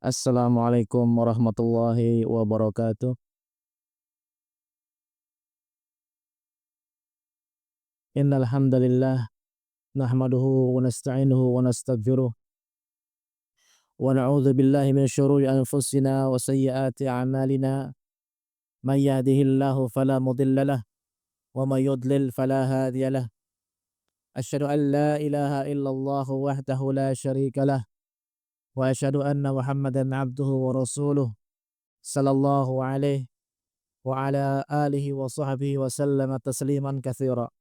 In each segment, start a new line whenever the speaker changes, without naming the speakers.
Assalamualaikum warahmatullahi wabarakatuh. Innal hamdalillah nahmaduhu wa nasta'inuhu wa nastaghfiruh wa na'udzu billahi min syururi anfusina wa sayyiati a'malina. May yahdihillahu fala mudilla lahu wa may yudlil fala hadiya lahu. Asyhadu an la ilaha illallah wahdahu la syarika lah wa asyhadu anna Muhammadan abduhu wa rasuluh sallallahu alaihi wa ala alihi wa sahbihi wa sallama tasliman katsira.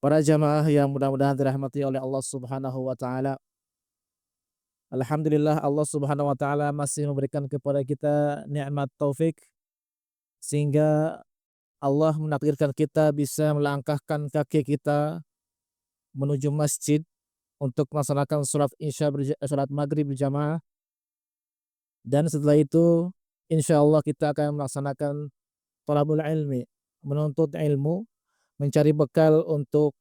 Para jamaah yang mudah-mudahan dirahmati oleh Allah Subhanahu wa taala. Alhamdulillah Allah Subhanahu wa taala masih memberikan kepada kita nikmat taufik sehingga Allah menakdirkan kita bisa melangkahkan kaki kita menuju masjid untuk melaksanakan salat maghrib berjamaah, dan setelah itu insyaallah kita akan melaksanakan thalabul ilmi, menuntut ilmu, mencari bekal untuk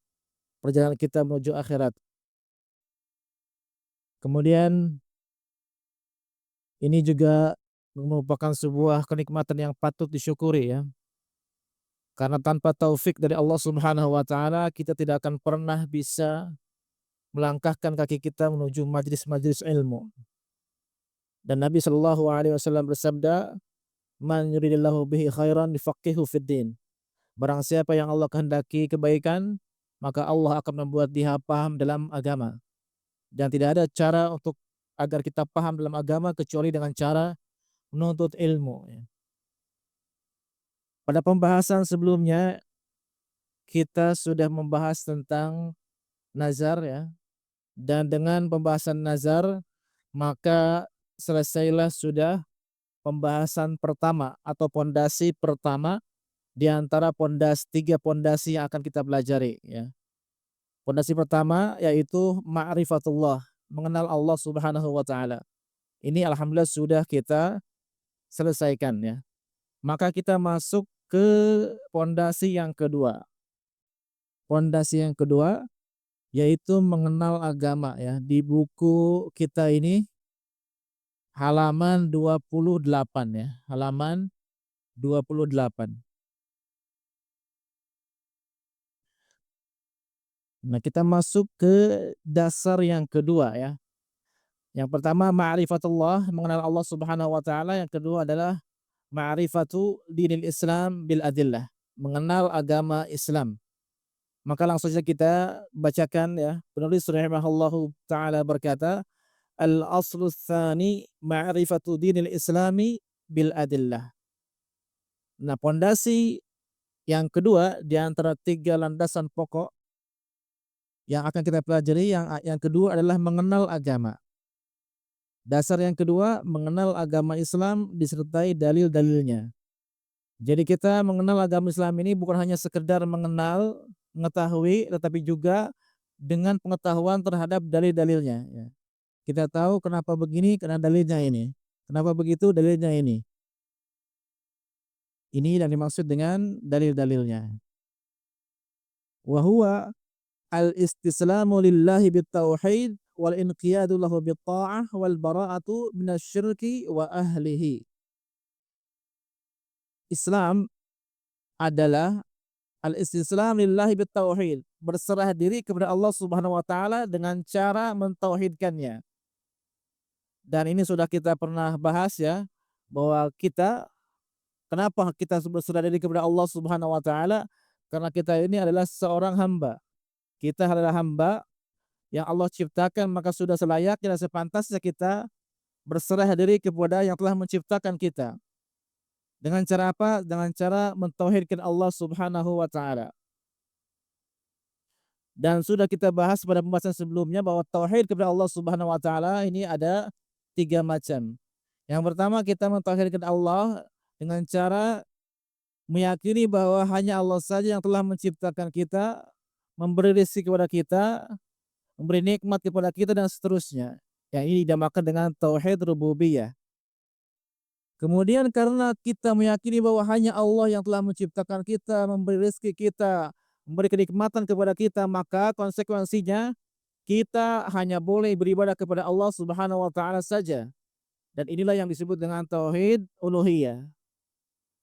perjalanan kita menuju akhirat. Kemudian ini juga merupakan sebuah kenikmatan yang patut disyukuri ya. Karena tanpa taufik dari Allah Subhanahu wa taala kita tidak akan pernah bisa melangkahkan kaki kita menuju majlis-majlis ilmu. Dan Nabi Shallallahu alaihi wasallam bersabda, "Man yuridillahu bihi khairan yufaqihu fid din." Barang siapa yang Allah kehendaki kebaikan, maka Allah akan membuat dia paham dalam agama. Dan tidak ada cara untuk agar kita paham dalam agama kecuali dengan cara menuntut ilmu ya. Pada pembahasan sebelumnya kita sudah membahas tentang nazar ya, dan dengan pembahasan nazar maka selesailah sudah pembahasan pertama atau pondasi pertama di antara tiga pondasi yang akan kita pelajari ya. Pondasi pertama yaitu ma'rifatullah, mengenal Allah Subhanahu wa taala. Ini alhamdulillah sudah kita selesaikan ya. Maka kita masuk ke pondasi yang kedua. Pondasi yang kedua yaitu mengenal agama ya. Di buku kita ini halaman 28 ya, halaman 28. Nah, kita masuk ke dasar yang kedua ya. Yang pertama ma'rifatullah, mengenal Allah Subhanahu wa taala, yang kedua adalah ma'rifatu dinil Islam bil adillah, mengenal agama Islam. Maka langsung saja kita bacakan ya. Penulis rahimahullahu taala berkata, "Al-aslu tsani ma'rifatu dinil Islami bil adillah." Nah, pondasi yang kedua di antara tiga landasan pokok yang akan kita pelajari, yang kedua adalah mengenal agama. Dasar yang kedua, mengenal agama Islam disertai dalil-dalilnya. Jadi kita mengenal agama Islam ini bukan hanya sekedar mengenal, mengetahui, tetapi juga dengan pengetahuan terhadap dalil-dalilnya ya. Kita tahu kenapa begini karena dalilnya ini. Kenapa begitu dalilnya ini. Ini yang dimaksud dengan dalil-dalilnya. Wa huwa al-istislamu lillahi bit-tauhid wal inqiyadu lahu bit-ta'ah wal bara'atu minasyirki wa ahlihi. Islam adalah al-istislam lillahi bit-tauhid, berserah diri kepada Allah Subhanahu wa taala dengan cara mentauhidkannya. Dan ini sudah kita pernah bahas ya, bahwa kenapa kita berserah diri kepada Allah Subhanahu wa taala? Karena kita ini adalah seorang hamba. Kita adalah hamba yang Allah ciptakan, maka sudah selayaknya dan sepantasnya kita berserah diri kepada yang telah menciptakan kita. Dengan cara apa? Dengan cara mentauhidkan Allah Subhanahu wa taala. Dan sudah kita bahas pada pembahasan sebelumnya bahwa tauhid kepada Allah Subhanahu wa taala ini ada tiga macam. Yang pertama, kita mentauhidkan Allah dengan cara meyakini bahwa hanya Allah saja yang telah menciptakan kita, memberi rezeki kepada kita, memberi nikmat kepada kita dan seterusnya. Yang ini dinamakan dengan tauhid rububiyah. Kemudian karena kita meyakini bahwa hanya Allah yang telah menciptakan kita, memberi rezeki kita, memberi kenikmatan kepada kita, maka konsekuensinya kita hanya boleh beribadah kepada Allah Subhanahu wa taala saja, dan inilah yang disebut dengan tauhid uluhiyah.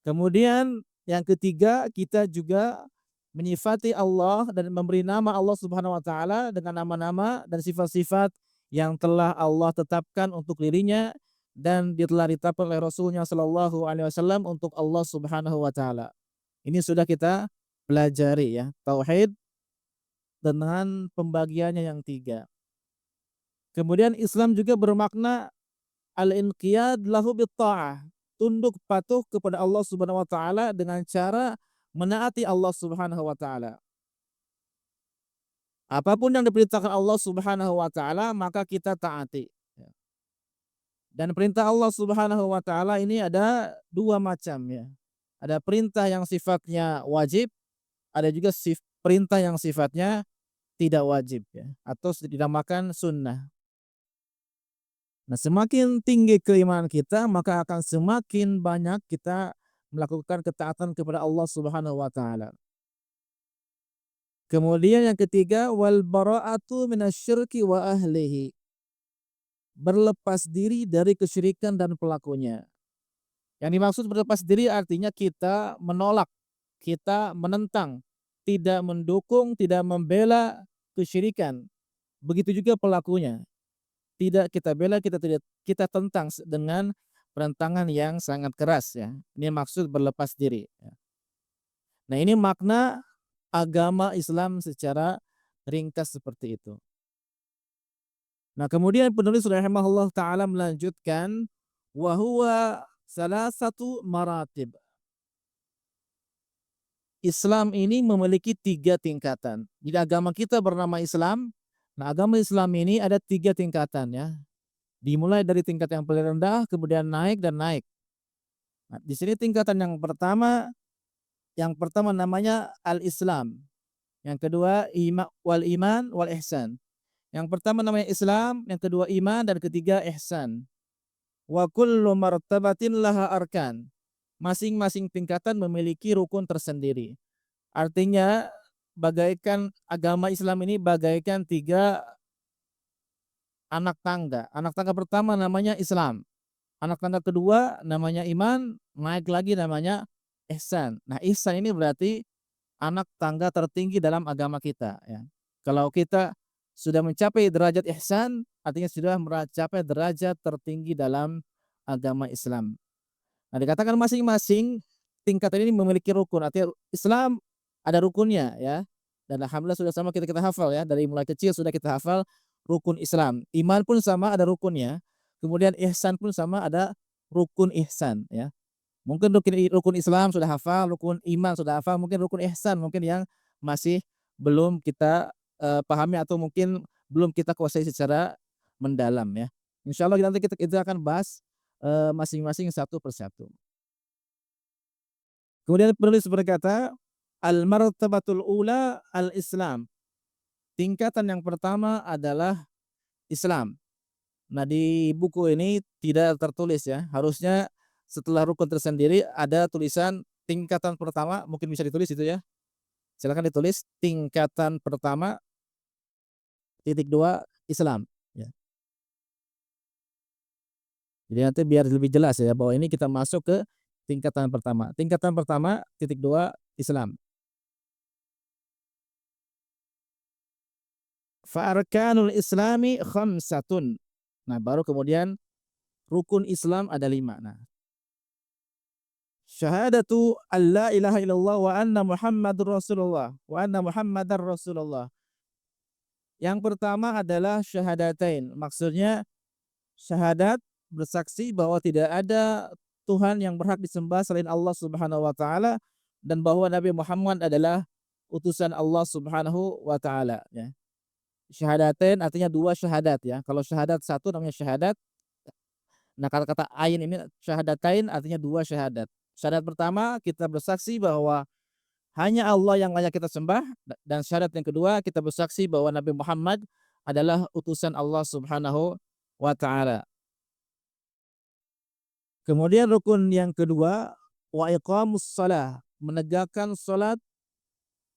Kemudian yang ketiga, kita juga menyifati Allah dan memberi nama Allah Subhanahu wa taala dengan nama-nama dan sifat-sifat yang telah Allah tetapkan untuk dirinya dan telah ditetapkan oleh Rasulnya Shallallahu alaihi wasallam untuk Allah Subhanahu wa taala. Ini sudah kita pelajari ya, tauhid dengan pembagiannya yang tiga. Kemudian Islam juga bermakna al-inqiyad lahu bit-ta'ah, tunduk patuh kepada Allah Subhanahu wa taala dengan cara menaati Allah Subhanahu wa taala. Apapun yang diperintahkan Allah Subhanahu wa taala maka kita taati. Dan perintah Allah Subhanahu wa taala ini ada dua macam ya. Ada perintah yang sifatnya wajib, ada juga perintah yang sifatnya tidak wajib ya, atau dinamakan sunnah. Nah, semakin tinggi keimanan kita, maka akan semakin banyak kita melakukan ketaatan kepada Allah Subhanahu wa taala. Kemudian yang ketiga, wal bara'atu minasyirki wa ahlihi. Berlepas diri dari kesyirikan dan pelakunya. Yang dimaksud berlepas diri artinya kita menolak, kita menentang, tidak mendukung, tidak membela kesyirikan. Begitu juga pelakunya. Tidak kita bela, kita tentang dengan penentangan yang sangat keras ya. Ini maksud berlepas diri ya. Nah, ini makna agama Islam secara ringkas seperti itu. Nah, kemudian penulis rahimahullah taala melanjutkan wa huwa salasatu maratib. Islam ini memiliki 3 tingkatan. Jadi agama kita bernama Islam. Nah, agama Islam ini ada 3 tingkatan ya. Dimulai dari tingkat yang paling rendah, kemudian naik dan naik. Nah, di sini tingkatan yang pertama namanya al-Islam. Yang kedua wal iman wal ihsan. Yang pertama namanya Islam, yang kedua iman, dan ketiga ihsan. Wa kullu martabatin laha arkan. Masing-masing tingkatan memiliki rukun tersendiri. Artinya bagaikan agama Islam ini bagaikan 3 anak tangga. Anak tangga pertama namanya Islam. Anak tangga kedua namanya iman, naik lagi namanya ihsan. Nah, ihsan ini berarti anak tangga tertinggi dalam agama kita ya. Kalau kita sudah mencapai derajat ihsan, artinya sudah mencapai derajat tertinggi dalam agama Islam. Nah, dikatakan masing-masing tingkatan ini memiliki rukun. Artinya Islam ada rukunnya ya. Dan alhamdulillah sudah sama kita hafal ya. Dari mulai kecil sudah kita hafal rukun Islam. Iman pun sama ada rukunnya. Kemudian ihsan pun sama ada rukun ihsan ya. Mungkin rukun Islam sudah hafal, rukun iman sudah hafal, mungkin rukun ihsan mungkin yang masih belum kita pahami atau mungkin belum kita kuasai secara mendalam ya. Insyaallah nanti kita akan bahas masing-masing satu persatu. Kemudian penulis berkata, al-martabatul ula al-Islam. Tingkatan yang pertama adalah Islam. Nah, di buku ini tidak tertulis ya. Harusnya setelah rukun tersendiri ada tulisan tingkatan pertama, mungkin bisa ditulis itu ya. Silakan ditulis tingkatan pertama titik 2 Islam ya. Jadi nanti biar lebih jelas ya bahwa ini kita masuk ke tingkatan pertama. Tingkatan pertama titik 2 Islam. Fa arkanul islami khamsatun. Nah, baru kemudian rukun Islam ada 5. Nah, syahadatu alla ilaha illallah wa anna muhammadur rasulullah wa anna muhammadar rasulullah. Yang pertama adalah syahadatain. Maksudnya syahadat bersaksi bahwa tidak ada Tuhan yang berhak disembah selain Allah Subhanahu wa taala dan bahwa Nabi Muhammad adalah utusan Allah Subhanahu wa taala ya. Syahadatain artinya 2 syahadat ya. Kalau syahadat 1 namanya syahadat. Nah, kata-kata ain ini syahadatain artinya 2 syahadat. Syahadat pertama kita bersaksi bahwa hanya Allah yang layak kita sembah, dan syahadat yang kedua kita bersaksi bahwa Nabi Muhammad adalah utusan Allah Subhanahu wa taala. Kemudian rukun yang kedua wa iqamus shalah, menegakkan salat,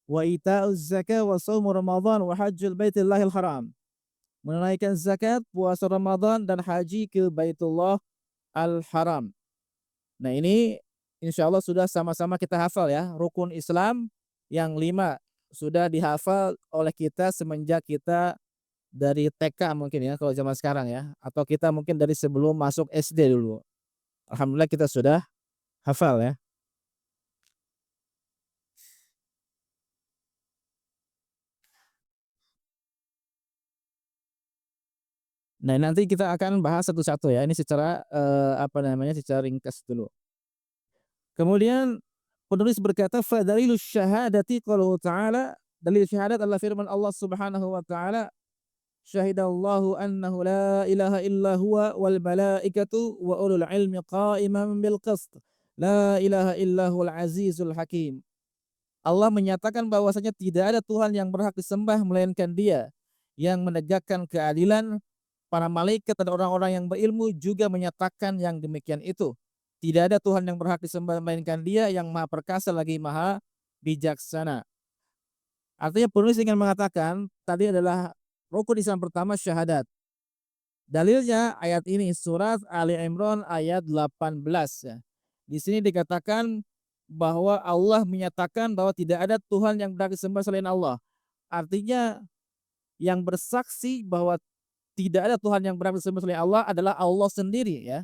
wa ita'uz zakah wa shaum Ramadan wa hajjul baitillahil haram. menunaikan zakat, puasa Ramadan, dan haji ke Baitullah Al-Haram. Nah ini insya Allah sudah sama-sama kita hafal ya. Rukun Islam yang 5 sudah dihafal oleh kita semenjak kita dari TK mungkin ya kalau zaman sekarang ya. Atau kita mungkin dari sebelum masuk SD dulu. Alhamdulillah kita sudah hafal ya. Nah nanti kita akan bahas satu-satu ya. Ini secara apa namanya secara ringkas dulu. Kemudian penulis berkata fadalilus syahadati qauluhu ta'ala, dalil syahadat adalah firman Allah Subhanahu wa taala, syahidallahu annahu la ilaha illa huwa wal malaikatu wa ulul ilmi qa'iman bil qist. La ilaha illa huwal azizul hakim. Allah menyatakan bahwasanya tidak ada Tuhan yang berhak disembah melainkan Dia yang menegakkan keadilan. Para malaikat dan orang-orang yang berilmu juga menyatakan yang demikian itu. Tidak ada Tuhan yang berhak disembah melainkan Dia yang Maha Perkasa lagi Maha Bijaksana. Artinya penulis ingin mengatakan tadi adalah rukun Islam pertama syahadat. Dalilnya ayat ini surat Ali Imran ayat 18 ya. Di sini dikatakan bahwa Allah menyatakan bahwa tidak ada Tuhan yang berhak disembah selain Allah. Artinya yang bersaksi bahwa tidak ada Tuhan yang berhak disembah selain Allah adalah Allah sendiri ya.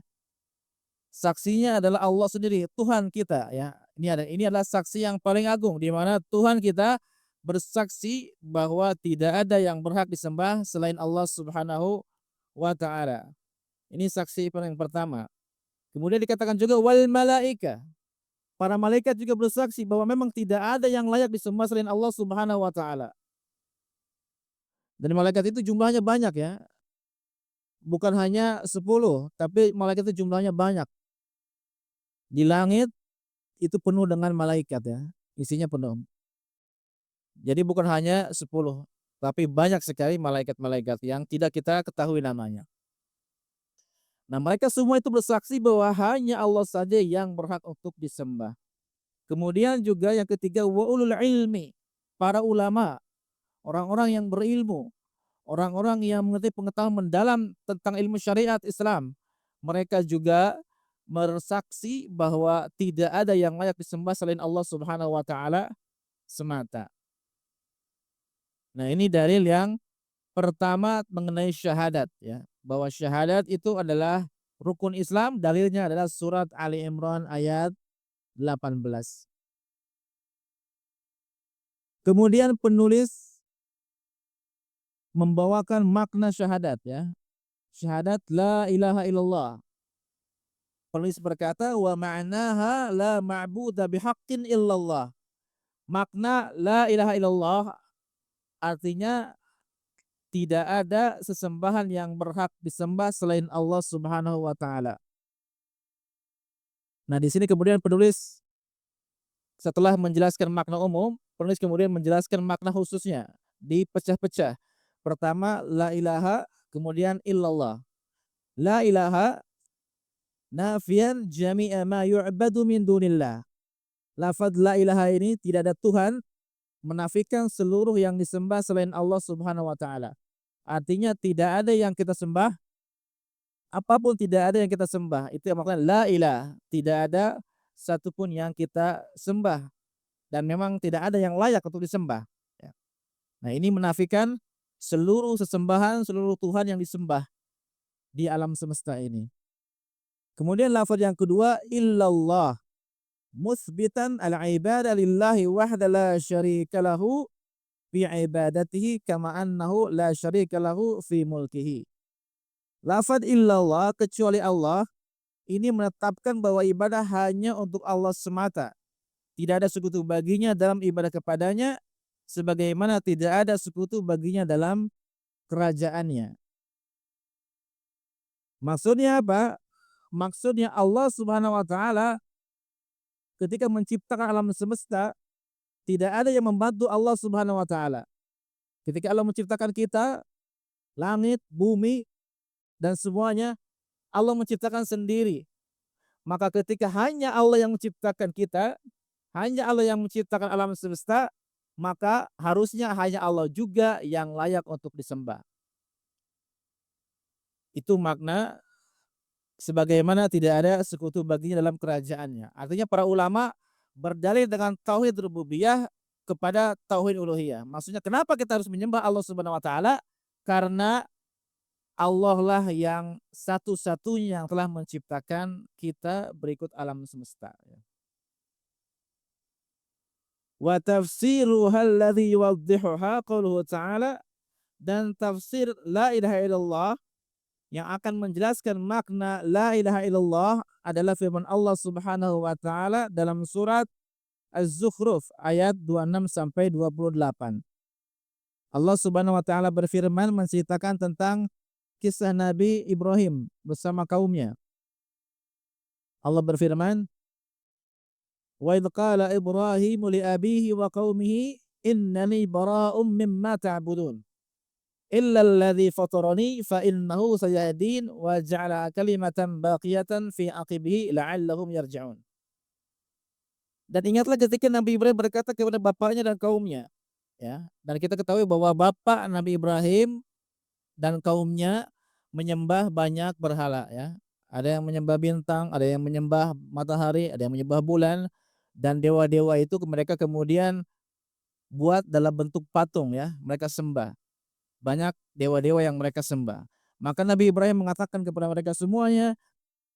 Saksinya adalah Allah sendiri, Tuhan kita ya. Ini adalah saksi yang paling agung di mana Tuhan kita bersaksi bahwa tidak ada yang berhak disembah selain Allah Subhanahu wa taala. Ini saksi paling pertama. Kemudian dikatakan juga wal malaika. Para malaikat juga bersaksi bahwa memang tidak ada yang layak disembah selain Allah Subhanahu wa taala. Dan malaikat itu jumlahnya banyak ya. Bukan hanya 10, tapi malaikat itu jumlahnya banyak. Di langit itu penuh dengan malaikat ya, isinya penuh. Jadi bukan hanya 10, tapi banyak sekali malaikat-malaikat yang tidak kita ketahui namanya. Nah, mereka semua itu bersaksi bahwa hanya Allah saja yang berhak untuk disembah. Kemudian juga yang ketiga wa ulul ilmi, para ulama, orang-orang yang berilmu, orang-orang yang mengerti pengetahuan mendalam tentang ilmu syariat Islam. Mereka juga bersaksi bahwa tidak ada yang layak disembah selain Allah Subhanahu wa taala semata. Nah, ini dalil yang pertama mengenai syahadat ya, bahwa syahadat itu adalah rukun Islam, dalilnya adalah surat Ali Imran ayat 18. Kemudian penulis membawakan makna syahadat ya. Syahadat la ilaha illallah. Penulis berkata wa ma'naha la ma'budu bihaqqin illallah. Makna la ilaha illallah artinya tidak ada sesembahan yang berhak disembah selain Allah Subhanahu wa taala. Nah, di sini kemudian penulis setelah menjelaskan makna umum, penulis kemudian menjelaskan makna khususnya, dipecah-pecah. Pertama la ilaha, kemudian illallah. La ilaha nafian jami'a ma yu'badu min dunillah. Lafaz la ilaha ini tidak ada Tuhan, menafikan seluruh yang disembah selain Allah Subhanahu wa taala. Artinya tidak ada yang kita sembah, apapun tidak ada yang kita sembah. Itu yang maknanya la ilah, tidak ada satupun yang kita sembah dan memang tidak ada yang layak untuk disembah. Ya. Nah, ini menafikan seluruh sesembahan, seluruh Tuhan yang disembah di alam semesta ini. Kemudian lafaz yang kedua illallah, muthbitan al-ibadah lillahi wahda la syarika lahu fi ibadatihi kama annahu la syarika lahu fi mulkihi. Lafaz illallah, kecuali Allah, ini menetapkan bahwa ibadah hanya untuk Allah semata. Tidak ada sekutu baginya dalam ibadah kepadanya, sebagaimana tidak ada sekutu baginya dalam kerajaannya. Maksudnya apa? Maksudnya Allah Subhanahu wa taala ketika menciptakan alam semesta, tidak ada yang membantu Allah Subhanahu wa taala. Ketika Allah menciptakan kita, langit, bumi, dan semuanya, Allah menciptakan sendiri. Maka ketika hanya Allah yang menciptakan kita, hanya Allah yang menciptakan alam semesta, maka harusnya hanya Allah juga yang layak untuk disembah. Itu makna sebagaimana tidak ada sekutu baginya dalam kerajaannya. Artinya para ulama berdalil dengan tauhid rububiyah kepada tauhid uluhiyah. Maksudnya kenapa kita harus menyembah Allah Subhanahu wa taala? Karena Allah lah yang satu-satunya yang telah menciptakan kita berikut alam semesta. Wa tafsiruha alladhi yuwaddihuha qauluhu ta'ala, dan tafsir la ilaha illallah yang akan menjelaskan makna la ilaha illallah adalah firman Allah Subhanahu wa taala dalam surat Az-Zukhruf ayat 26 sampai 28. Allah Subhanahu wa taala berfirman menceritakan tentang kisah Nabi Ibrahim bersama kaumnya. Allah berfirman, "Wa idz qala Ibrahimu li abihi wa qaumihi innani bara'um mimma ta'budun. Illa alladhi fatarani fa innahu sayahdin wa ja'ala kalimatan baqiyatan fi aqibihi la'allahum yarji'un." Dan ingatlah ketika Nabi Ibrahim berkata kepada bapaknya dan kaumnya, ya. Dan kita ketahui bahwa bapak Nabi Ibrahim dan kaumnya menyembah banyak berhala, ya. Ada yang menyembah bintang, ada yang menyembah matahari, ada yang menyembah bulan, dan dewa-dewa itu mereka kemudian buat dalam bentuk patung, ya, mereka sembah. Banyak dewa-dewa yang mereka sembah. Maka Nabi Ibrahim mengatakan kepada mereka semuanya,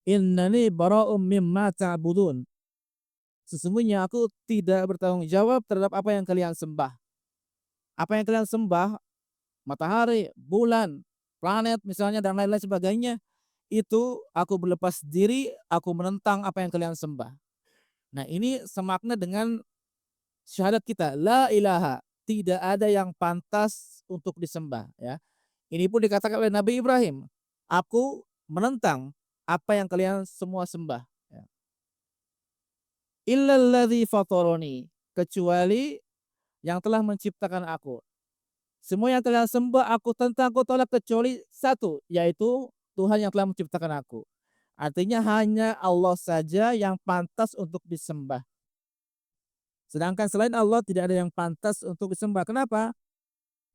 "Innani bara'um mimma ta'budun." Sesungguhnya aku tidak bertanggung jawab terhadap apa yang kalian sembah. Apa yang kalian sembah, matahari, bulan, planet misalnya dan lain-lain sebagainya, itu aku berlepas diri, aku menentang apa yang kalian sembah. Nah, ini semakna dengan syahadat kita, la ilaha, tidak ada yang pantas untuk disembah, ya. Ini pun dikatakan oleh Nabi Ibrahim, aku menentang apa yang kalian semua sembah, ya. Illalladzi fatarani, kecuali yang telah menciptakan aku. Semua yang kalian sembah aku tentang, aku tolak kecuali satu, yaitu Tuhan yang telah menciptakan aku. Artinya hanya Allah saja yang pantas untuk disembah. Sedangkan selain Allah tidak ada yang pantas untuk disembah. Kenapa?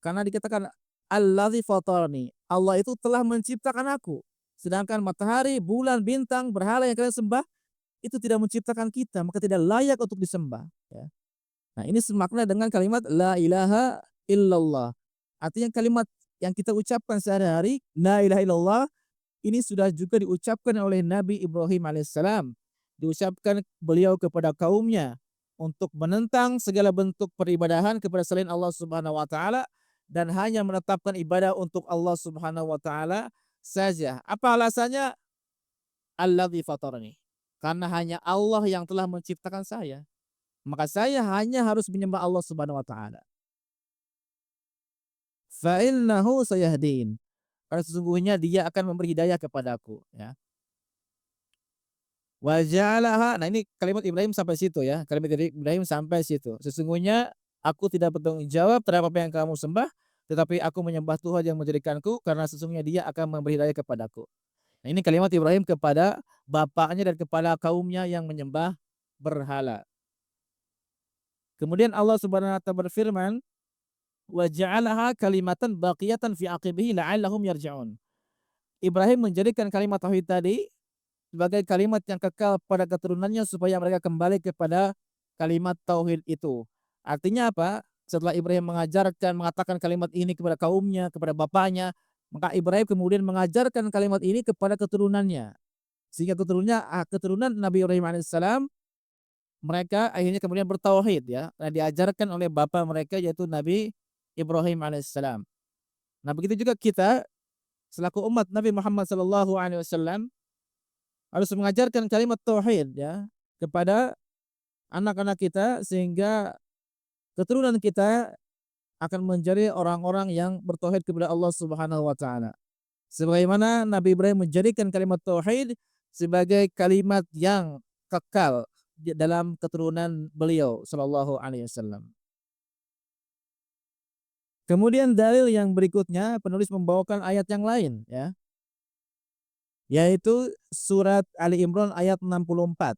Karena dikatakan allazi fatarani. Allah itu telah menciptakan aku. Sedangkan matahari, bulan, bintang, berhala yang kalian sembah itu tidak menciptakan kita, maka tidak layak untuk disembah, ya. Nah, ini semakna dengan kalimat la ilaha illallah. Artinya kalimat yang kita ucapkan sehari-hari, la ilaha illallah, ini sudah juga diucapkan oleh Nabi Ibrahim alaihissalam. Diucapkan beliau kepada kaumnya untuk menentang segala bentuk peribadahan kepada selain Allah Subhanahu wa taala dan hanya menetapkan ibadah untuk Allah Subhanahu wa taala saja. Apa alasannya? Alladzi fatarani. Karena hanya Allah yang telah menciptakan saya. Maka saya hanya harus menyembah Allah Subhanahu wa taala. Fa innahu sayahdin. Karena sesungguhnya dia akan memberi hidayah kepadaku, ya. Wa ja'alaha, nah ini kalimat Ibrahim sampai situ, ya. Kalimat dari Ibrahim sampai situ. Sesungguhnya aku tidak bertanggung jawab terhadap apa yang kamu sembah, tetapi aku menyembah Tuhan yang menjadikanku karena sesungguhnya dia akan memberi hidayah kepadaku. Nah, ini kalimat Ibrahim kepada bapaknya dan kepada kaumnya yang menyembah berhala. Kemudian Allah Subhanahu wa taala berfirman, "Wa ja'alaha kalimatan baqiyatan fi aqibihi la'allahum yarji'un." Ibrahim menjadikan kalimat tauhid tadi sebagai kalimat yang kekal pada keturunannya supaya mereka kembali kepada kalimat tauhid itu. Artinya apa? Setelah Ibrahim mengatakan kalimat ini kepada kaumnya, kepada bapaknya, maka Ibrahim kemudian mengajarkan kalimat ini kepada keturunannya. Sehingga keturunan Nabi Ibrahim alaihissalam mereka akhirnya kemudian bertauhid, ya. Nah, diajarkan oleh bapak mereka yaitu Nabi Ibrahim alaihissalam. Nah, begitu juga kita selaku umat Nabi Muhammad sallallahu alaihi wasallam harus mengajarkan kalimat tauhid, ya, kepada anak-anak kita sehingga keturunan kita akan menjadi orang-orang yang bertauhid kepada Allah Subhanahu wa taala. Sebagaimana Nabi Ibrahim menjadikan kalimat tauhid sebagai kalimat yang kekal di dalam keturunan beliau sallallahu alaihi wasallam. Kemudian dalil yang berikutnya penulis membawakan ayat yang lain, ya, yaitu surat Ali Imran ayat 64.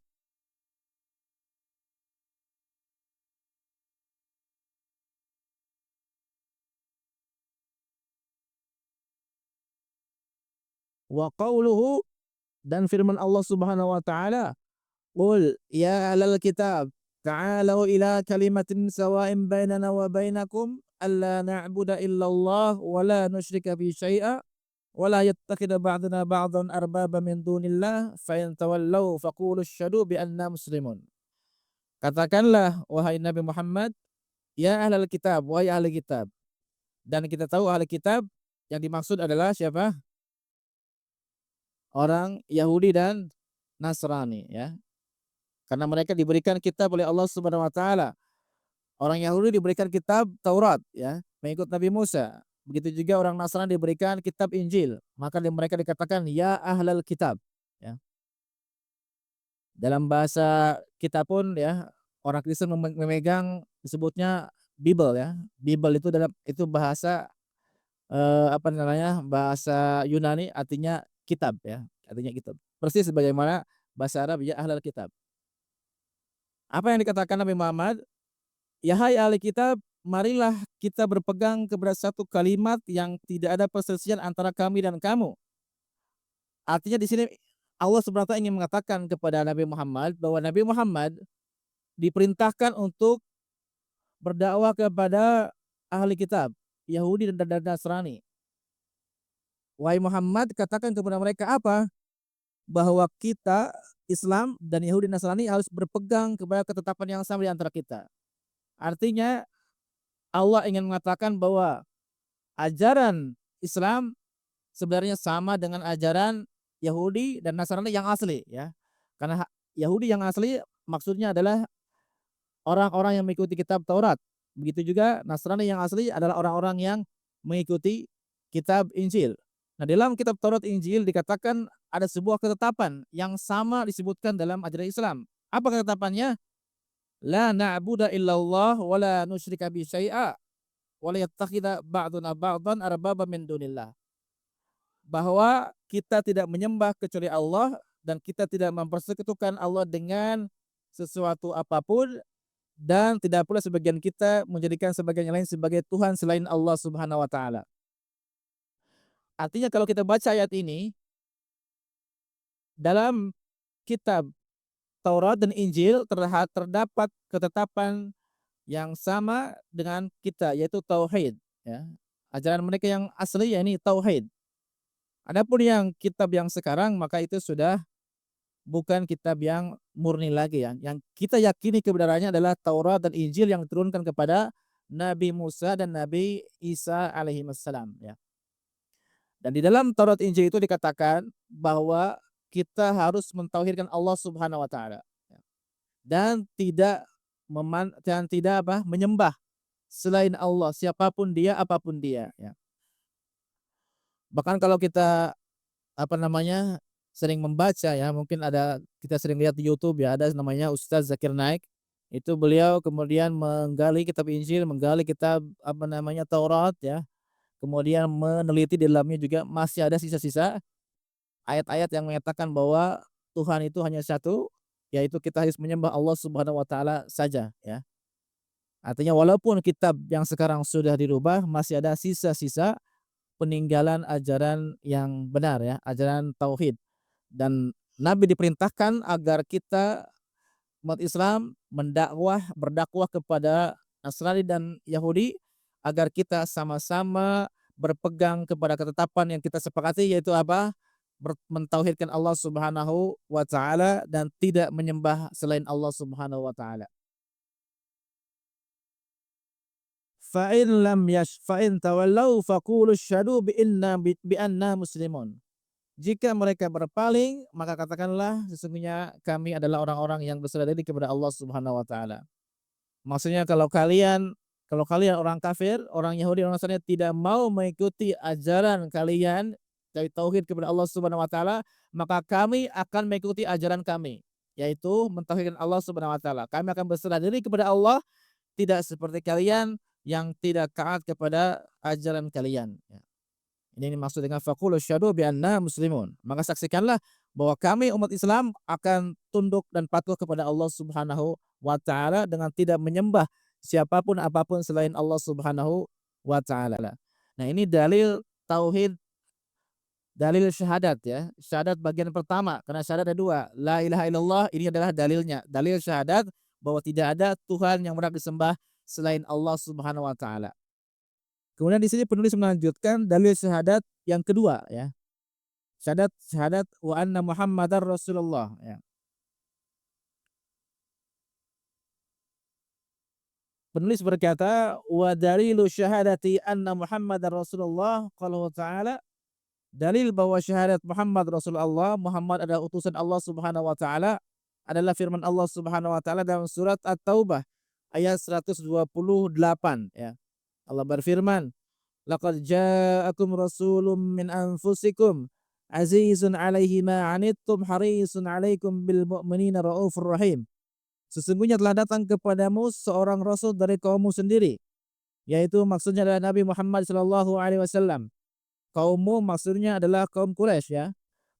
Wa qauluhu, dan firman Allah Subhanahu wa taala, "Qul ya ahlal kitab ta'alu ila kalimatin sawa'in bainana wa bainakum alla na'budu illallah wa la nusyrika bihi syai'a wa la yattakhidha ba'duna ba'dhan arbaba min dunillah fa in tawallaw faqulu asyhadu bi anna muslimun." Katakanlah wahai Nabi Muhammad, ya ahlal kitab, wahai ahli kitab. Dan kita tahu ahli kitab yang dimaksud adalah siapa? Orang Yahudi dan Nasrani ya. Karena mereka diberikan kitab oleh Allah Subhanahu wa taala. Orang Yahudi diberikan kitab Taurat ya, mengikut Nabi Musa. Begitu juga orang Nasrani diberikan kitab Injil. Maka mereka dikatakan ya ahlal kitab ya. Dalam bahasa kita pun ya, orang Kristen memegang disebutnya Bible ya. Bible itu bahasa apa namanya, bahasa Yunani artinya kitab ya, artinya kitab. Persis sebagaimana bahasa Arab ya ahlal kitab. Apa yang dikatakan Nabi Muhammad? Ya hai ahli kitab, marilah kita berpegang kepada satu kalimat yang tidak ada perselisihan antara kami dan kamu. Artinya di sini Allah Subhanahu wa taala ingin mengatakan kepada Nabi Muhammad bahwa Nabi Muhammad diperintahkan untuk berdakwah kepada ahli kitab, Yahudi dan Nasrani. Wahai Muhammad, katakan kepada mereka apa? Bahwa kita Islam dan Yahudi Nasrani harus berpegang kepada ketetapan yang sama di antara kita. Artinya Allah ingin mengatakan bahwa ajaran Islam sebenarnya sama dengan ajaran Yahudi dan Nasrani yang asli ya. Karena Yahudi yang asli maksudnya adalah orang-orang yang mengikuti kitab Taurat. Begitu juga Nasrani yang asli adalah orang-orang yang mengikuti kitab Injil. Nah, dalam kitab Taurat Injil dikatakan ada sebuah ketetapan yang sama disebutkan dalam ajaran Islam. Apa ketetapannya? La na'budu illallah wa la nusyrika bihi syai'a wa la yattakhidha ba'duna ba'dhan arbaba min dunillah. Bahwa kita tidak menyembah kecuali Allah dan kita tidak mempersekutukan Allah dengan sesuatu apapun, dan tidak pula sebagian kita menjadikan sebagian yang lain sebagai Tuhan selain Allah Subhanahu wa taala. Artinya kalau kita baca ayat ini, dalam kitab Taurat dan Injil terdapat ketetapan yang sama dengan kita, yaitu tauhid ya. Ajaran mereka yang asli yakni tauhid. Adapun yang kitab yang sekarang maka itu sudah bukan kitab yang murni lagi ya. Yang kita yakini kebenarannya adalah Taurat dan Injil yang diturunkan kepada Nabi Musa dan Nabi Isa alaihi wassalam ya. Dan di dalam Taurat Injil itu dikatakan bahwa kita harus mentauhidkan Allah Subhanahu wa taala ya. Dan tidak menyembah selain Allah siapapun dia apapun dia ya. Bahkan kalau kita sering membaca ya, mungkin kita sering lihat di YouTube ya, ada namanya Ustaz Zakir Naik. Itu beliau kemudian menggali kitab Injil, menggali kitab Taurat ya. Kemudian meneliti di dalamnya juga masih ada sisa-sisa ayat-ayat yang menyatakan bahwa Tuhan itu hanya satu, yaitu kita harus menyembah Allah Subhanahu wa taala saja ya. Artinya walaupun kitab yang sekarang sudah dirubah, masih ada sisa-sisa peninggalan ajaran yang benar ya, ajaran tauhid. Dan Nabi diperintahkan agar kita umat Islam berdakwah kepada Nasrani dan Yahudi agar kita sama-sama berpegang kepada ketetapan yang kita sepakati, yaitu apa? Mentauhidkan Allah Subhanahu wa taala dan tidak menyembah selain Allah Subhanahu wa taala. Fa in tawallau faqulu asyhadu bi anna muslimun. Jika mereka berpaling, maka katakanlah sesungguhnya kami adalah orang-orang yang berserah diri kepada Allah Subhanahu wa taala. Maksudnya kalau kalian orang kafir, orang Yahudi, orang Nasrani tidak mau mengikuti ajaran kalian dari tauhid kepada Allah Subhanahu wa taala, maka kami akan mengikuti ajaran kami, yaitu mentauhidkan Allah Subhanahu wa taala. Kami akan berserah diri kepada Allah, tidak seperti kalian yang tidak taat kepada ajaran kalian. Ini maksud dengan faqulu asyhadu bi anna muslimun. Maka saksikanlah bahwa kami umat Islam akan tunduk dan patuh kepada Allah Subhanahu wa taala dengan tidak menyembah siapapun apapun selain Allah Subhanahu wa taala. Nah, ini dalil tauhid Dalil syahadat ya, syahadat bagian pertama, karena syahadat ada 2, la ilaha illallah ini adalah dalilnya, dalil syahadat bahwa tidak ada Tuhan yang berhak disembah selain Allah Subhanahu wa taala. Kemudian di sini penulis melanjutkan dalil syahadat yang kedua ya, syahadat syahadat wa anna Muhammadar Rasulullah ya. Penulis berkata, wa dalilu syahadati anna Muhammadar Rasulullah qalahu ta'ala, dalil bahwa syahadat Muhammad Rasulullah, Muhammad adalah utusan Allah Subhanahu wa taala adalah firman Allah Subhanahu wa taala dalam surat At-Taubah ayat 128 ya. Allah berfirman, "Laqad ja'akum rasulun min anfusikum azizun 'alaihi ma 'anittum harisun 'alaikum bil mu'minina raufur rahim." Sesungguhnya telah datang kepadamu seorang rasul dari kaummu sendiri, yaitu maksudnya adalah Nabi Muhammad sallallahu alaihi wasallam. Kaummu maksudnya adalah kaum Quraisy ya.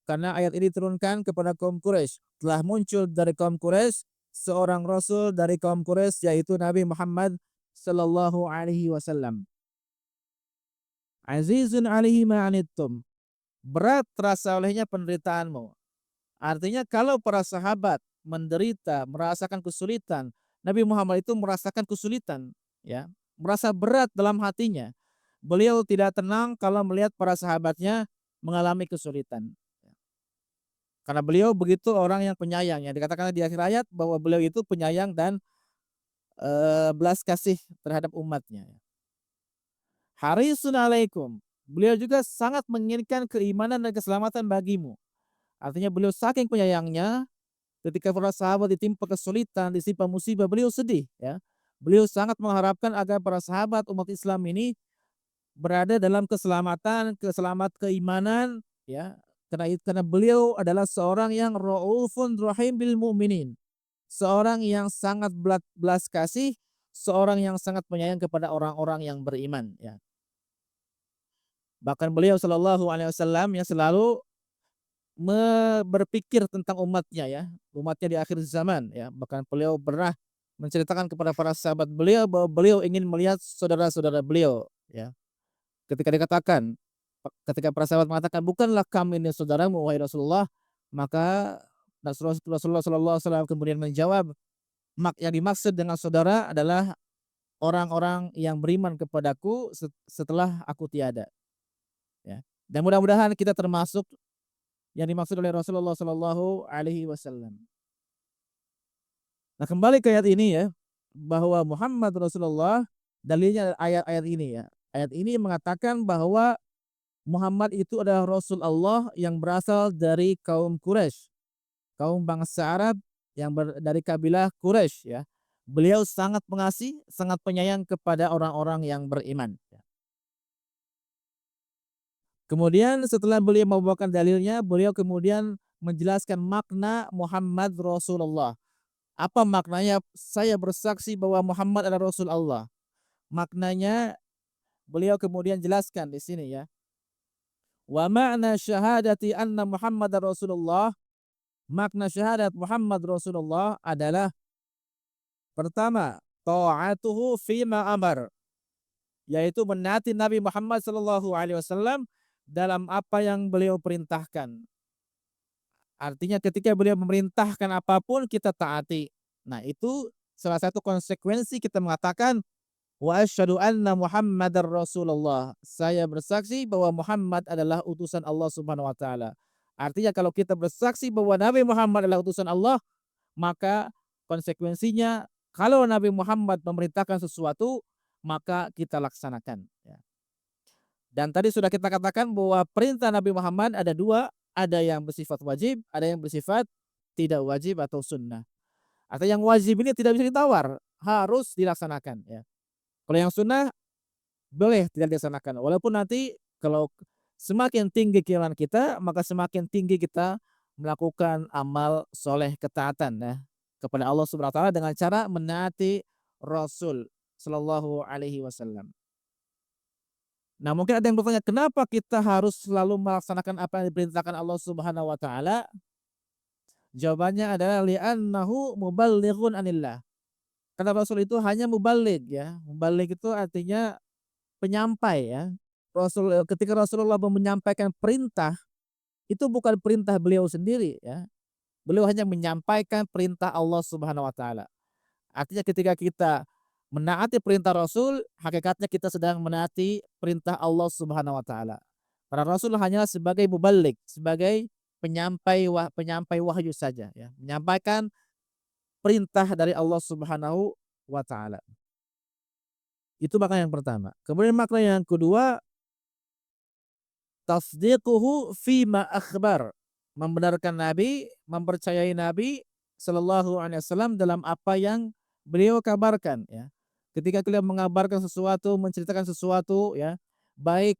Karena ayat ini diturunkan kepada kaum Quraisy. Telah muncul dari kaum Quraisy seorang rasul dari kaum Quraisy yaitu Nabi Muhammad sallallahu alaihi wasallam. Azizun alaihi ma anittum. Berat terasa olehnya penderitaanmu. Artinya kalau para sahabat menderita, merasakan kesulitan, Nabi Muhammad itu merasakan kesulitan, ya, merasa berat dalam hatinya. Beliau tidak tenang kalau melihat para sahabatnya mengalami kesulitan. Karena beliau begitu orang yang penyayang, yang dikatakan di akhir ayat bahwa beliau itu penyayang dan belas kasih terhadap umatnya. Harisun alaikum. Beliau juga sangat menginginkan keimanan dan keselamatan bagimu. Artinya beliau saking penyayangnya, ketika para sahabat ditimpa kesulitan, ditimpa musibah, beliau sedih ya. Beliau sangat mengharapkan agar para sahabat umat Islam ini berada dalam keselamatan, keimanan ya. Karena beliau adalah seorang yang raufun rahim bil mu'minin. Seorang yang sangat belas kasih, seorang yang sangat penyayang kepada orang-orang yang beriman ya. Bahkan beliau sallallahu alaihi wasallam yang selalu berpikir tentang umatnya ya, umatnya di akhir zaman ya. Bahkan beliau pernah menceritakan kepada para sahabat beliau bahwa beliau ingin melihat saudara-saudara beliau ya. Ketika dikatakan, ketika para sahabat mengatakan, "Bukanlah kami ini saudaramu wahai Rasulullah?" Maka Rasulullah sallallahu alaihi wasallam kemudian menjawab, yang dimaksud dengan saudara adalah orang-orang yang beriman kepadaku setelah aku tiada." Ya. Dan mudah-mudahan kita termasuk yang dimaksud oleh Rasulullah Shallallahu Alaihi Wasallam. Nah kembali ke ayat ini ya, bahwa Muhammad Rasulullah, dalilnya ayat-ayat ini ya. Ayat ini mengatakan bahwa Muhammad itu adalah Rasul Allah yang berasal dari kaum Quraisy, kaum bangsa Arab yang dari kabilah Quraisy ya. Beliau sangat pengasih, sangat penyayang kepada orang-orang yang beriman. Kemudian setelah beliau membawakan dalilnya, beliau kemudian menjelaskan makna Muhammad Rasulullah. Apa maknanya saya bersaksi bahwa Muhammad adalah Rasul Allah? Maknanya beliau kemudian jelaskan di sini ya. Wa ma'na syahadati anna Muhammad Rasulullah. Makna syahadat Muhammad Rasulullah adalah pertama, ta'atuhu fima amar, yaitu menaati Nabi Muhammad sallallahu alaihi wasallam dalam apa yang beliau perintahkan. Artinya ketika beliau memerintahkan apapun kita taati. Nah, itu salah satu konsekuensi kita mengatakan wa asyhadu anna Muhammadar Rasulullah. Saya bersaksi bahwa Muhammad adalah utusan Allah Subhanahu wa taala. Artinya kalau kita bersaksi bahwa Nabi Muhammad adalah utusan Allah, maka konsekuensinya kalau Nabi Muhammad memerintahkan sesuatu, maka kita laksanakan ya. Dan tadi sudah kita katakan bahwa perintah Nabi Muhammad ada 2, ada yang bersifat wajib, ada yang bersifat tidak wajib atau sunnah. Atau yang wajib ini tidak bisa ditawar, harus dilaksanakan ya. Kalau yang sunnah boleh tidak dilaksanakan. Walaupun nanti kalau semakin tinggi keimanan kita, maka semakin tinggi kita melakukan amal soleh ketaatan ya kepada Allah Subhanahu wa taala dengan cara menaati Rasul sallallahu alaihi wasallam. Nah, mungkin ada yang bertanya, kenapa kita harus selalu melaksanakan apa yang diperintahkan Allah Subhanahu wa taala? Jawabannya adalah li'annahu muballighun anillah. Karena Rasul itu hanya muballigh ya. Muballigh itu artinya penyampai ya. Ketika Rasulullah menyampaikan perintah, itu bukan perintah beliau sendiri ya. Beliau hanya menyampaikan perintah Allah Subhanahu wa taala. Artinya ketika kita menaati perintah Rasul, hakikatnya kita sedang menaati perintah Allah Subhanahu wa taala. Para Rasul hanya sebagai mubalik, sebagai penyampai wahyu saja ya, menyampaikan perintah dari Allah Subhanahu wa taala. Itu makna yang pertama. Kemudian makna yang kedua, tasdiquhu fima akhbar. Membenarkan Nabi, mempercayai Nabi sallallahu alaihi wasallam dalam apa yang beliau kabarkan ya. Ketika beliau mengabarkan sesuatu, menceritakan sesuatu ya, baik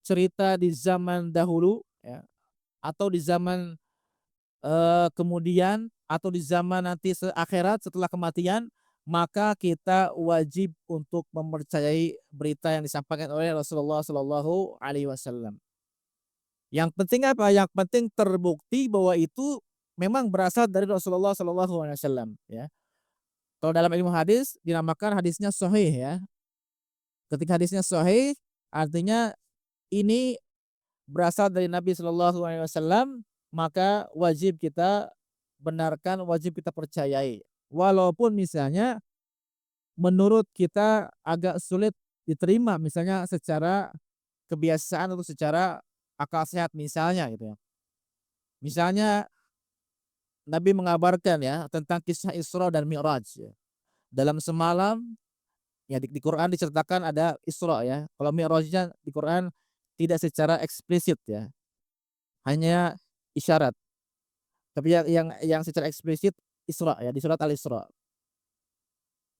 cerita di zaman dahulu ya, atau di zaman kemudian atau di zaman nanti akhirat setelah kematian, maka kita wajib untuk mempercayai berita yang disampaikan oleh Rasulullah Shallallahu Alaihi Wasallam. Yang penting apa? Yang penting terbukti bahwa itu memang berasal dari Rasulullah Shallallahu Alaihi Wasallam. Ya. Kalau dalam ilmu hadis dinamakan hadisnya sahih ya. Ketika hadisnya sahih, artinya ini berasal dari Nabi Shallallahu Alaihi Wasallam, maka wajib kita benarkan, wajib kita percayai. Walaupun misalnya menurut kita agak sulit diterima, misalnya secara kebiasaan atau secara akal sehat misalnya gitu ya. Misalnya Nabi mengabarkan ya tentang kisah Isra dan Mi'raj ya. Dalam semalam ya di Quran diceritakan ada Isra ya. Kalau Mi'rajnya di Quran tidak secara eksplisit ya. Hanya isyarat. Tapi yang secara eksplisit Isra ya, di surat Al-Isra.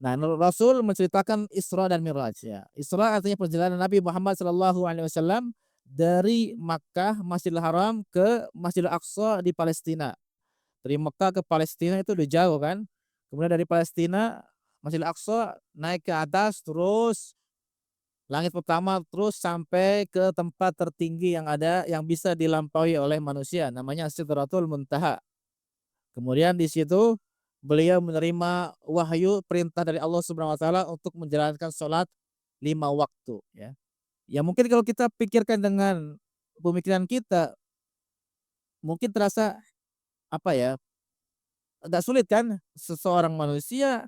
Nah, Rasul menceritakan Isra dan Mi'raj ya. Isra artinya perjalanan Nabi Muhammad sallallahu alaihi wasallam dari Makkah, Masjidil Haram ke Masjidil Aqsa di Palestina. Dari Makkah ke Palestina itu udah jauh kan. Kemudian dari Palestina, Masjidil Aqsa naik ke atas terus langit pertama terus sampai ke tempat tertinggi yang ada yang bisa dilampaui oleh manusia namanya Sidratul Muntaha. Kemudian di situ beliau menerima wahyu perintah dari Allah Subhanahu wa taala untuk menjalankan sholat 5 waktu ya. Ya mungkin kalau kita pikirkan dengan pemikiran kita mungkin terasa apa ya, agak sulit kan seseorang manusia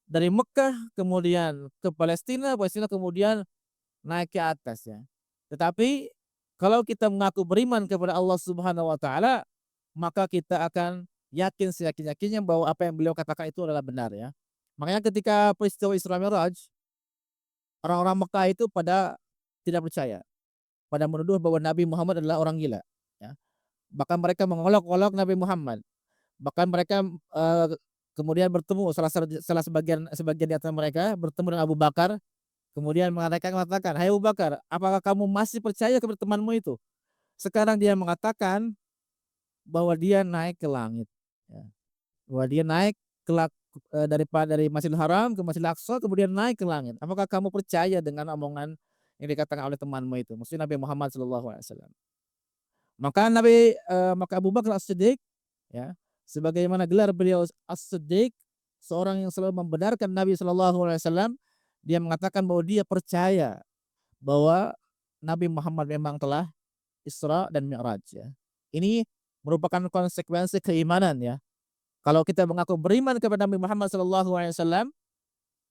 dari Mekah kemudian ke Palestina, Palestina kemudian naik ke atas ya. Tetapi kalau kita mengaku beriman kepada Allah Subhanahu wa taala, maka kita akan yakin seyakin-yakinnya bahwa apa yang beliau katakan itu adalah benar ya. Makanya ketika peristiwa Isra Mi'raj, orang-orang Mekah itu pada tidak percaya, pada menuduh bahwa Nabi Muhammad adalah orang gila ya. Bahkan mereka mengolok-olok Nabi Muhammad. Bahkan mereka kemudian bertemu salah sebagian di antara mereka bertemu dengan Abu Bakar, kemudian mengatakan, "Hai Abu Bakar, apakah kamu masih percaya kepada temanmu itu?" Sekarang dia mengatakan bahwa dia naik ke langit, ya. Bahwa dia naik ke dari Masjidil Haram ke Masjidil Aqsa kemudian naik ke langit. Apakah kamu percaya dengan omongan yang dikatakan oleh temanmu itu? Maksudnya Nabi Muhammad sallallahu alaihi wasallam. Maka Abu Bakar As-Siddiq ya, sebagaimana gelar beliau As-Siddiq, seorang yang selalu membenarkan Nabi sallallahu alaihi wasallam, dia mengatakan bahwa dia percaya bahwa Nabi Muhammad memang telah Isra dan Mi'raj ya. Ini merupakan konsekuensi keimanan ya. Kalau kita mengaku beriman kepada Nabi Muhammad sallallahu alaihi wasallam,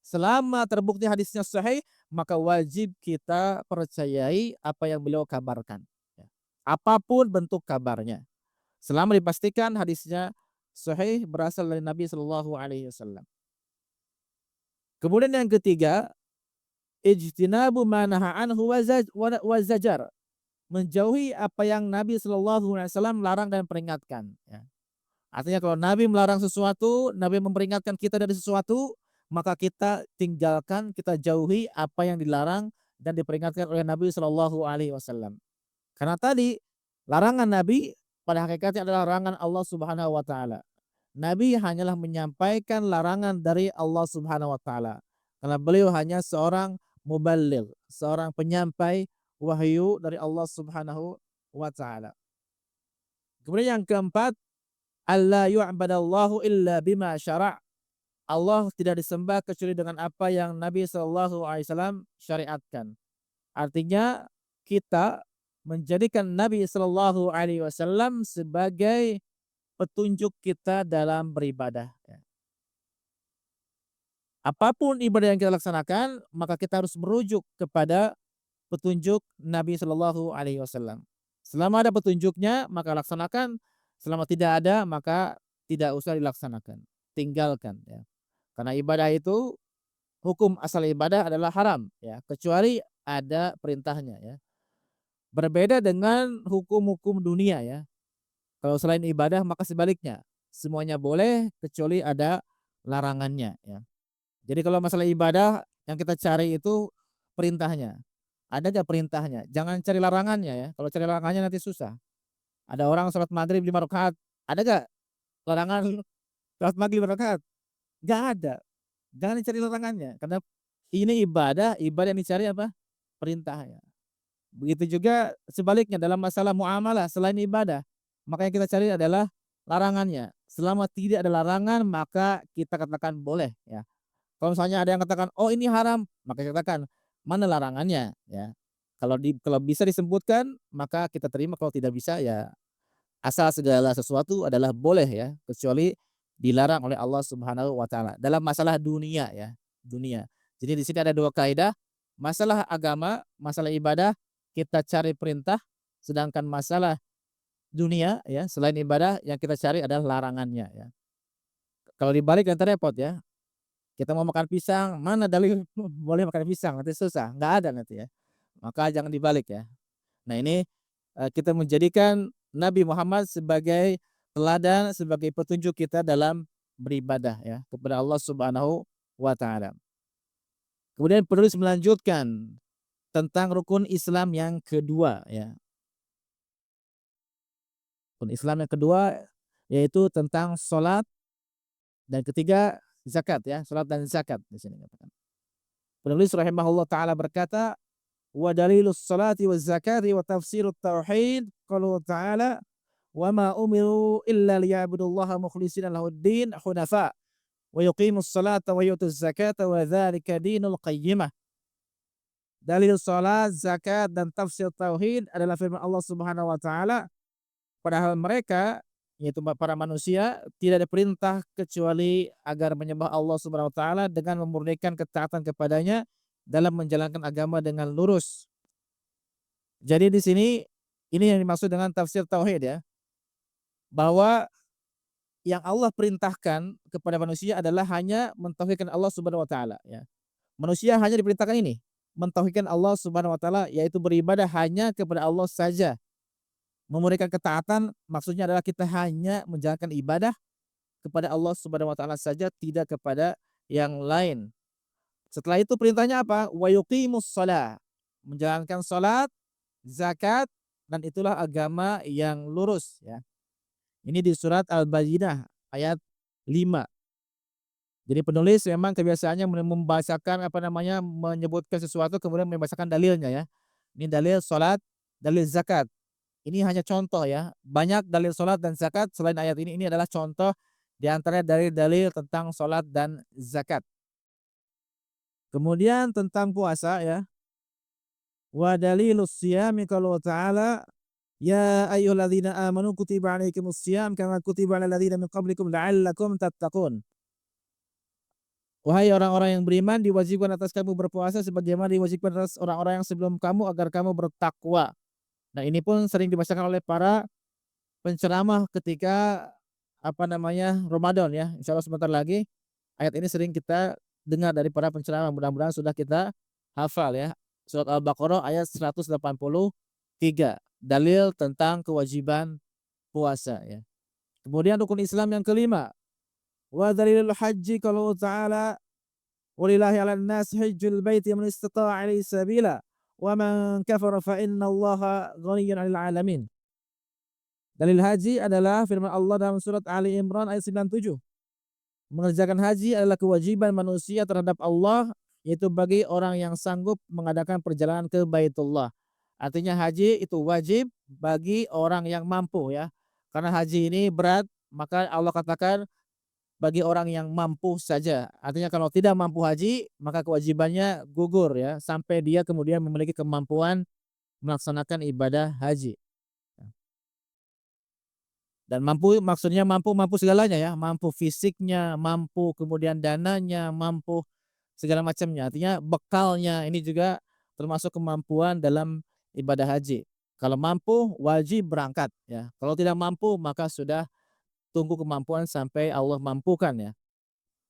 selama terbukti hadisnya sahih, maka wajib kita percayai apa yang beliau kabarkan ya. Apapun bentuk kabarnya. Selama dipastikan hadisnya sahih berasal dari Nabi sallallahu alaihi wasallam. Kemudian yang ketiga, ijtinabu ma naha anhu wa zajar. Menjauhi apa yang Nabi sallallahu alaihi wasallam larang dan peringatkan ya. Artinya kalau Nabi melarang sesuatu, Nabi memperingatkan kita dari sesuatu, maka kita tinggalkan, kita jauhi apa yang dilarang dan diperingatkan oleh Nabi sallallahu alaihi wasallam. Karena tadi larangan Nabi pada hakikatnya adalah larangan Allah Subhanahu wa taala. Nabi hanyalah menyampaikan larangan dari Allah Subhanahu wa taala. Karena beliau hanya seorang muballigh, seorang penyampai wahyu dari Allah Subhanahu wa taala. Kemudian yang keempat, alla yu'badallahu illa bima syara'. Allah tidak disembah kecuali dengan apa yang Nabi sallallahu alaihi wasallam syariatkan. Artinya kita menjadikan Nabi Shallallahu Alaihi Wasallam sebagai petunjuk kita dalam beribadah. Ya. Apapun ibadah yang kita laksanakan, maka kita harus merujuk kepada petunjuk Nabi Shallallahu Alaihi Wasallam. Selama ada petunjuknya, maka laksanakan. Selama tidak ada, maka tidak usah dilaksanakan. Tinggalkan. Ya. Karena ibadah itu, hukum asal ibadah adalah haram. Ya. Kecuali ada perintahnya. Ya. Berbeda dengan hukum-hukum dunia. Ya. Kalau selain ibadah, maka sebaliknya. Semuanya boleh, kecuali ada larangannya. Ya. Jadi kalau masalah ibadah yang kita cari itu perintahnya. Ada nggak perintahnya? Jangan cari larangannya ya. Kalau cari larangannya nanti susah. Ada orang sholat maghrib 5 rakaat. Ada nggak larangan sholat maghrib 5 rakaat? Nggak ada. Jangan dicari larangannya. Karena ini ibadah, ibadah yang dicari apa? Perintahnya. Begitu juga sebaliknya dalam masalah muamalah selain ibadah. Maka yang kita cari adalah larangannya. Selama tidak ada larangan, maka kita katakan boleh ya. Kalau misalnya ada yang katakan, "Oh ini haram," maka kita katakan, "Mana larangannya?" Ya. Kalau bisa disebutkan, maka kita terima, kalau tidak bisa ya asal segala sesuatu adalah boleh ya, kecuali dilarang oleh Allah Subhanahu wa taala. Dalam masalah dunia ya, dunia. Jadi di sini ada 2 kaidah, masalah agama, masalah ibadah, kita cari perintah, sedangkan masalah dunia ya, selain ibadah yang kita cari adalah larangannya ya. Kalau dibalik nanti repot ya. Kita mau makan pisang, mana dalil boleh makan pisang, nanti susah, nggak ada nanti ya. Maka jangan dibalik ya. Nah ini, kita menjadikan Nabi Muhammad sebagai teladan, sebagai petunjuk kita dalam beribadah ya, kepada Allah Subhanahu wa taala. Kemudian penulis melanjutkan tentang rukun Islam yang kedua ya. Rukun Islam yang kedua yaitu tentang salat, dan ketiga zakat ya, salat dan zakat di sini katakan. Penulis rahimahullah taala berkata, wa dalilus salati waz zakati wa tafsirut tauhid qalu ta'ala wa ma umiru illa liya'budullaha mukhlishina lahuddin hunafa wa yuqimus salata wa yutuz zakata wa dzalika dinul qayyimah. Dalil salat, zakat dan tafsir tauhid adalah firman Allah Subhanahu wa taala, padahal mereka yaitu para manusia tidak ada perintah kecuali agar menyembah Allah Subhanahu wa taala dengan memurnikan ketaatan kepadanya dalam menjalankan agama dengan lurus. Jadi di sini ini yang dimaksud dengan tafsir tauhid ya, bahwa yang Allah perintahkan kepada manusia adalah hanya mentauhidkan Allah Subhanahu wa taala ya. Manusia hanya diperintahkan ini, mentauhidkan Allah Subhanahu wa taala, yaitu beribadah hanya kepada Allah saja. Memurnikan ketaatan maksudnya adalah kita hanya menjalankan ibadah kepada Allah Subhanahu wa taala saja, tidak kepada yang lain. Setelah itu perintahnya apa? Wa yuqimus shalah, menjalankan salat, zakat, dan itulah agama yang lurus ya. Ini di surat Al-Bayyinah ayat 5. Jadi penulis memang kebiasaannya membacakan menyebutkan sesuatu kemudian membacakan dalilnya ya. Ini dalil salat, dalil zakat. Ini hanya contoh ya. Banyak dalil salat dan zakat selain ayat ini adalah contoh di antara dalil-dalil tentang salat dan zakat. Kemudian tentang puasa ya. Wa dalilus siyami qaulu ta'ala, ya ayyuhalladzina amanu kutiba alaikumus syiyam kama kutiba alal ladzina min qablikum la'allakum tattaqun. Wahai orang-orang yang beriman, diwajibkan atas kamu berpuasa sebagaimana diwajibkan atas orang-orang yang sebelum kamu agar kamu bertakwa. Nah, ini pun sering dibacakan oleh para penceramah ketika Ramadan ya. Insyaallah sebentar lagi ayat ini sering kita dengar dari para penceramah, mudah-mudahan sudah kita hafal ya. Surat Al-Baqarah ayat 183, dalil tentang kewajiban puasa ya. Kemudian rukun Islam yang kelima, wa dalilul haji qaulu ta'ala, walillahi 'alan nas hajjul baiti man istata'a ilaihi sabila wa man kafara fa innallaha ghaniyyun 'anil 'alamin. Dalil haji adalah firman Allah dalam surat Ali Imran ayat 97. Mengerjakan haji adalah kewajiban manusia terhadap Allah, yaitu bagi orang yang sanggup mengadakan perjalanan ke Baitullah. Artinya haji itu wajib bagi orang yang mampu ya. Karena haji ini berat, maka Allah katakan bagi orang yang mampu saja. Artinya kalau tidak mampu haji, maka kewajibannya gugur ya, sampai dia kemudian memiliki kemampuan melaksanakan ibadah haji. Dan mampu maksudnya mampu segalanya ya, mampu fisiknya, mampu kemudian dananya, mampu segala macamnya. Artinya bekalnya ini juga termasuk kemampuan dalam ibadah haji. Kalau mampu wajib berangkat ya. Kalau tidak mampu maka sudah tunggu kemampuan sampai Allah mampukan ya.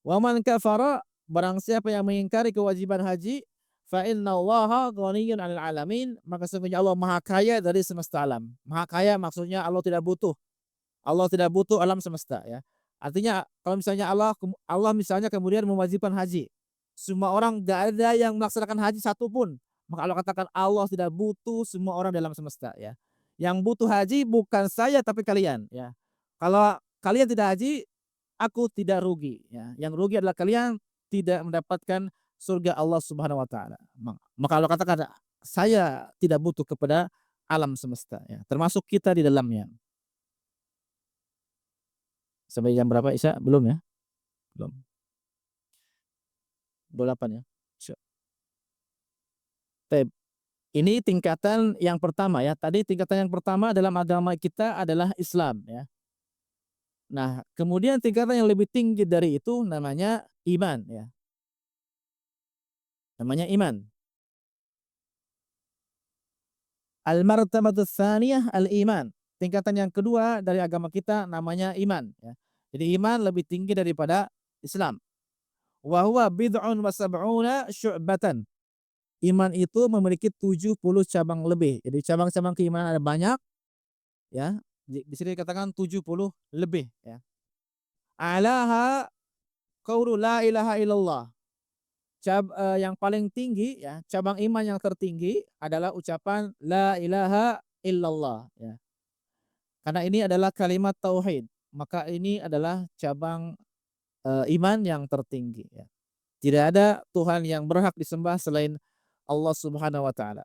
Wa man kafara, barang siapa yang mengingkari kewajiban haji, fa innallaha ghaniyyun 'anil 'alamin, maka sesungguhnya Allah Maha Kaya dari semesta alam. Maha Kaya maksudnya Allah tidak butuh alam semesta ya. Artinya kalau misalnya Allah misalnya kemudian mewajibkan haji, semua orang gak ada yang melaksanakan haji satu pun, maka Allah katakan Allah tidak butuh semua orang dalam semesta ya. Yang butuh haji bukan saya tapi kalian ya. Kalau kalian tidak haji, aku tidak rugi ya. Yang rugi adalah kalian tidak mendapatkan surga Allah Subhanahu wa taala. Maka Allah katakan saya tidak butuh kepada alam semesta ya, termasuk kita di dalamnya. Sampai jam berapa Isya? Belum ya? Belum. 28 ya? Baik, ini tingkatan yang pertama ya. Tadi tingkatan yang pertama dalam agama kita adalah Islam ya. Nah, kemudian tingkatan yang lebih tinggi dari itu namanya iman ya. Namanya iman. Al-martabatus tsaniyah al-iman. Tingkatan yang kedua dari agama kita namanya iman ya. Jadi iman lebih tinggi daripada Islam. Wa huwa bid'un wa sab'una syu'batan. Iman itu memiliki 70 cabang lebih. Jadi cabang-cabang keimanan ada banyak ya. Di sini dikatakan 70 lebih ya. Alaha qaulu la ilaha illallah. Yang paling tinggi ya, cabang iman yang tertinggi adalah ucapan la ilaha illallah ya. Karena ini adalah kalimat tauhid, maka ini adalah cabang iman yang tertinggi ya. Tidak ada Tuhan yang berhak disembah selain Allah Subhanahu wa taala.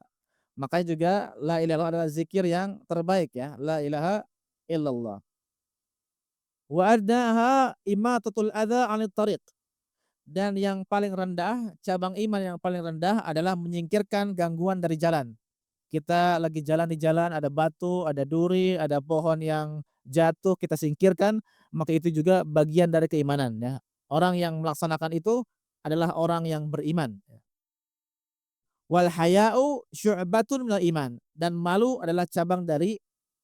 Makanya juga la ilaha illallah adalah zikir yang terbaik ya, la ilaha illallah. Wa adnaha imatatul adza 'anit thariq. Dan yang paling rendah, cabang iman yang paling rendah adalah menyingkirkan gangguan dari jalan. Kita lagi jalan di jalan, ada batu, ada duri, ada pohon yang jatuh, kita singkirkan, maka itu juga bagian dari keimanan ya. Orang yang melaksanakan itu adalah orang yang beriman. Wal haya'u syu'batun minal iman, dan malu adalah cabang dari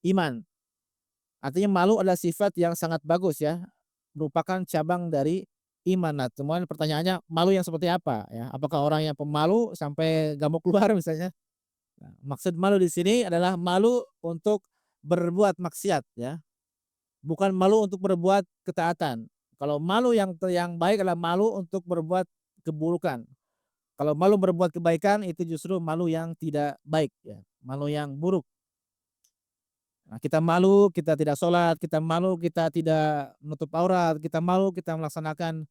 iman. Artinya malu adalah sifat yang sangat bagus ya, merupakan cabang dari iman. Nah, cuman pertanyaannya malu yang seperti apa ya? Apakah orang yang pemalu sampai nggak mau keluar misalnya? Nah, maksud malu di sini adalah malu untuk berbuat maksiat ya, bukan malu untuk berbuat ketaatan. Kalau malu yang baik adalah malu untuk berbuat keburukan. Kalau malu berbuat kebaikan itu justru malu yang tidak baik ya, malu yang buruk. Nah, kita malu, kita tidak sholat, kita malu, kita tidak menutup aurat, kita malu, kita melaksanakan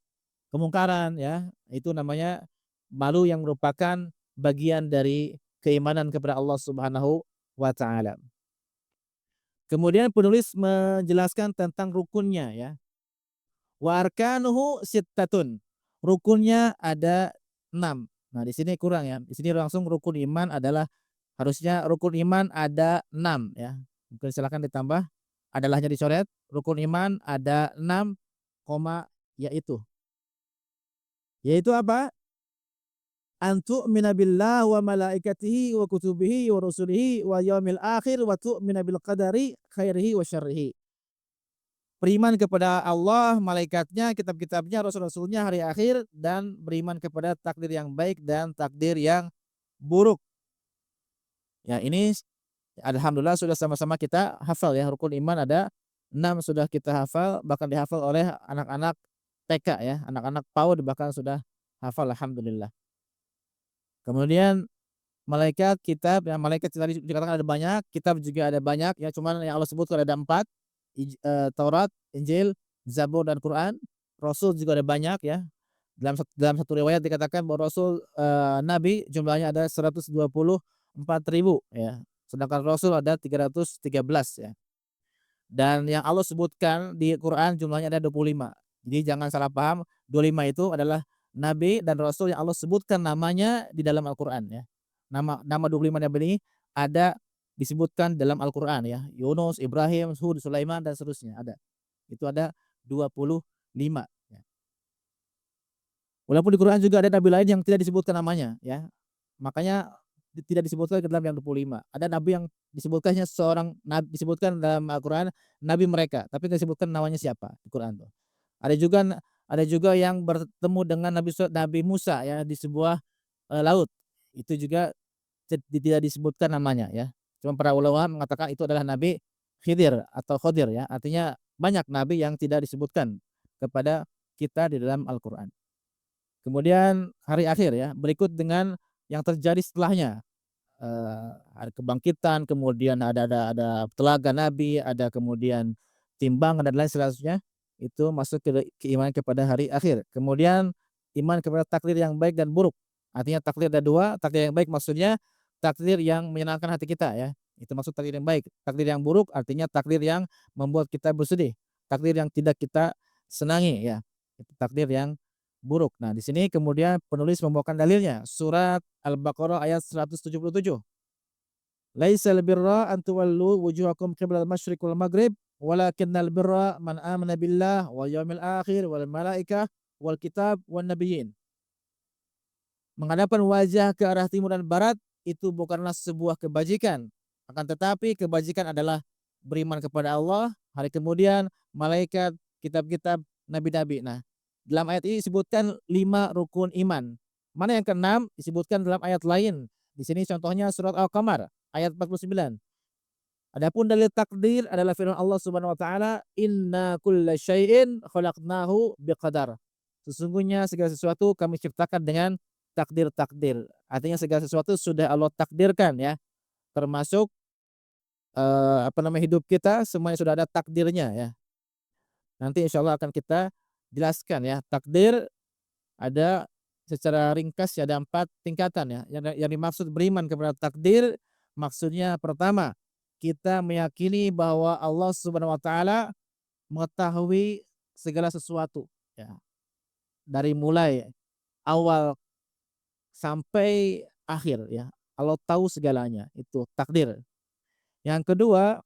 kemungkaran ya, itu namanya malu yang merupakan bagian dari keimanan kepada Allah Subhanahu wa taala. Kemudian penulis menjelaskan tentang rukunnya ya. Wa arkanuhu sittatun. Rukunnya ada 6. Nah, di sini kurang ya. Di sini langsung rukun iman adalah harusnya rukun iman ada 6 ya. Mungkin silakan ditambah, adalahnya dicoret. Rukun iman ada 6, yaitu. Yaitu apa? An tu'mina billah wa malaikatihi wa kutubihi wa rusulihi wa yaumil akhir wa tu'mina bil qadari khairihi wa syarrihi. Beriman kepada Allah, malaikatnya, kitab-kitabnya, rasul-rasulnya, hari akhir, dan beriman kepada takdir yang baik dan takdir yang buruk. Ya, ini alhamdulillah sudah sama-sama kita hafal ya. Rukun iman ada 6 sudah kita hafal, bahkan dihafal oleh anak-anak TK ya, anak-anak PAUD bahkan sudah hafal alhamdulillah. Kemudian malaikat, kitab, ya malaikat tadi dikatakan ada banyak, kitab juga ada banyak ya, cuman yang Allah sebutkan ada 4, Taurat, Injil, Zabur dan Quran. Rasul juga ada banyak ya. Dalam satu riwayat dikatakan bahwa Rasul Nabi jumlahnya ada 124.000 ya. Sedangkan Rasul ada 313 ya. Dan yang Allah sebutkan di Quran jumlahnya ada 25. Jadi jangan salah paham, 25 itu adalah nabi dan rasul yang Allah sebutkan namanya di dalam Al-Qur'an ya. Nama 25 nabi ini ada disebutkan dalam Al-Qur'an ya. Yunus, Ibrahim, Hud, Sulaiman dan seterusnya ada. Itu ada 25 ya. Walaupun di Quran juga ada nabi lain yang tidak disebutkan namanya ya. Makanya tidak disebutkan ke dalam yang 25. Ada nabi yang disebutkannya seorang nabi disebutkan dalam Al-Qur'an nabi mereka, tapi tidak disebutkan namanya siapa di Quran tuh. Ada juga yang bertemu dengan Nabi Musa ya di sebuah laut. Itu juga tidak disebutkan namanya ya. Cuma para ulama mengatakan itu adalah Nabi Khidir atau Khodir ya. Artinya banyak nabi yang tidak disebutkan kepada kita di dalam Al-Qur'an. Kemudian hari akhir ya, berikut dengan yang terjadi setelahnya. Ada kebangkitan, kemudian ada telaga nabi, ada kemudian timbangan dan lain seterusnya. Itu masuk ke keimanan kepada hari akhir. Kemudian iman kepada takdir yang baik dan buruk. Artinya takdir ada dua, takdir yang baik maksudnya takdir yang menyenangkan hati kita ya. Itu maksud takdir yang baik. Takdir yang buruk artinya takdir yang membuat kita bersedih. Takdir yang tidak kita senangi ya. Itu takdir yang buruk. Nah, di sini kemudian penulis membawakan dalilnya. Surat Al-Baqarah ayat 177. Laisal birra an tuwallu wujuhakum qiblal masyriq wal maghrib walakinnal birra man amana billah wal yaumil akhir wal malaikah wal kitab wan nabiyyin. Menghadapkan wajah ke arah timur dan barat itu bukanlah sebuah kebajikan. Akan tetapi kebajikan adalah beriman kepada Allah, hari kemudian, malaikat, kitab-kitab, nabi-nabi. Nah, dalam ayat ini disebutkan 5 rukun iman. Mana yang keenam disebutkan dalam ayat lain. Di sini contohnya surat Al-Qamar ayat 49. Adapun dalil takdir adalah firman Allah Subhanahu wa taala, "Inna kulla syai'in khalaqnahu biqadar." Sesungguhnya segala sesuatu kami ciptakan dengan takdir-takdir. Artinya segala sesuatu sudah Allah takdirkan ya. Termasuk hidup kita semuanya sudah ada takdirnya ya. Nanti insya Allah akan kita jelaskan ya. Takdir ada secara ringkas ya, ada 4 tingkatan ya. Yang dimaksud beriman kepada takdir maksudnya pertama, kita meyakini bahwa Allah Subhanahu wa taala mengetahui segala sesuatu ya. Dari mulai awal sampai akhir ya. Allah tahu segalanya, itu takdir. Yang kedua,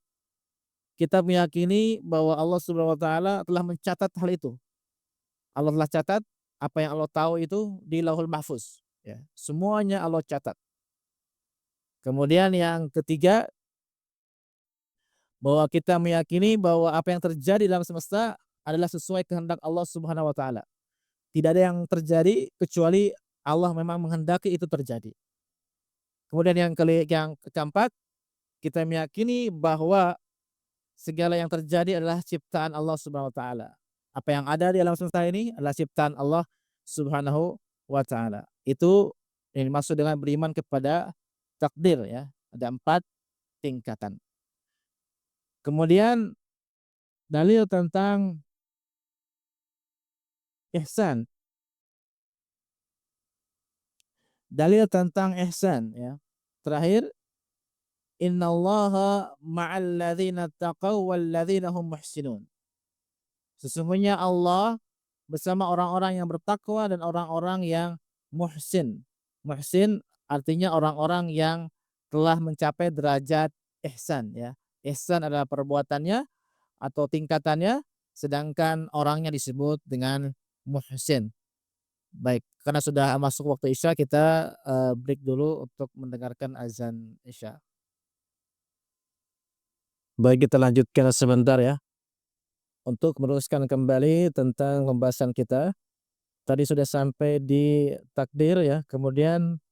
kita meyakini bahwa Allah Subhanahu wa taala telah mencatat hal itu. Allah telah catat apa yang Allah tahu itu di Lauhul Mahfuz ya. Semuanya Allah catat. Kemudian yang ketiga, bahwa kita meyakini bahwa apa yang terjadi dalam semesta adalah sesuai kehendak Allah Subhanahu wa taala. Tidak ada yang terjadi kecuali Allah memang menghendaki itu terjadi. Kemudian yang keempat, kita meyakini bahwa segala yang terjadi adalah ciptaan Allah Subhanahu wa taala. Apa yang ada di alam semesta ini adalah ciptaan Allah Subhanahu wa taala. Itu yang dimaksud dengan beriman kepada takdir ya. Ada 4 tingkatan. Kemudian dalil tentang ihsan. Dalil tentang ihsan ya. Terakhir, innallaha ma'al ladzina taqaw wal ladzina hum muhsinun. Sesungguhnya Allah bersama orang-orang yang bertakwa dan orang-orang yang muhsin. Muhsin artinya orang-orang yang telah mencapai derajat ihsan ya. Ihsan adalah perbuatannya atau tingkatannya, sedangkan orangnya disebut dengan muhsin. Baik, karena sudah masuk waktu Isya, kita break dulu untuk mendengarkan azan Isya. Baik, kita lanjutkan sebentar ya. Untuk meneruskan kembali tentang pembahasan kita. Tadi sudah sampai di takdir ya, kemudian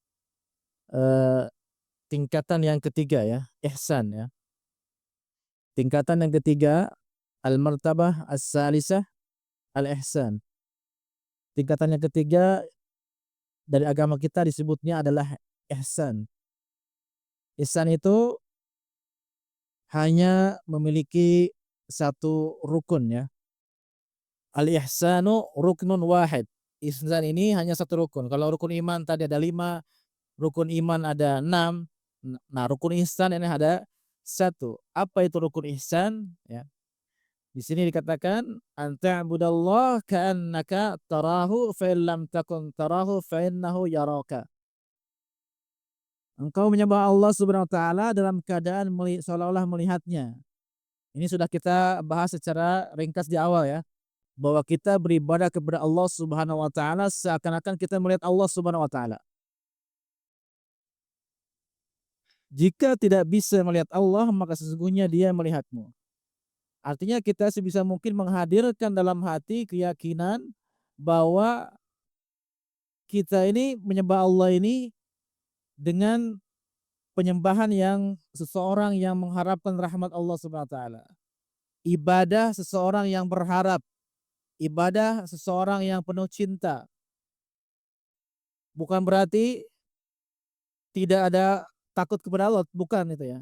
tingkatan yang ketiga ya, ihsan ya. Tingkatan yang ketiga, al-martabah as-salisah al-ihsan. Tingkatan yang ketiga dari agama kita disebutnya adalah ihsan. Ihsan itu hanya memiliki satu rukun ya. Al-ihsanu ruknun wahid. Ihsan ini hanya satu rukun. Kalau rukun iman tadi ada 5, rukun iman ada 6. Nah, rukun ihsan ini ada 1. Apa itu rukun ihsan? Ya. Di sini dikatakan anta'budallaha ka'annaka tarahu fa in lam takun tarahu fa innahu yaraka. Engkau menyembah Allah Subhanahu wa taala dalam keadaan seolah-olah melihatnya. Ini sudah kita bahas secara ringkas di awal ya, bahwa kita beribadah kepada Allah Subhanahu wa taala seakan-akan kita melihat Allah Subhanahu wa taala. Jika tidak bisa melihat Allah, maka sesungguhnya Dia melihatmu. Artinya kita sebisa mungkin menghadirkan dalam hati keyakinan bahwa kita ini menyembah Allah ini dengan penyembahan yang seseorang yang mengharapkan rahmat Allah Subhanahu wa taala. Ibadah seseorang yang berharap, ibadah seseorang yang penuh cinta. Bukan berarti tidak ada takut kepada Allah, bukan itu ya.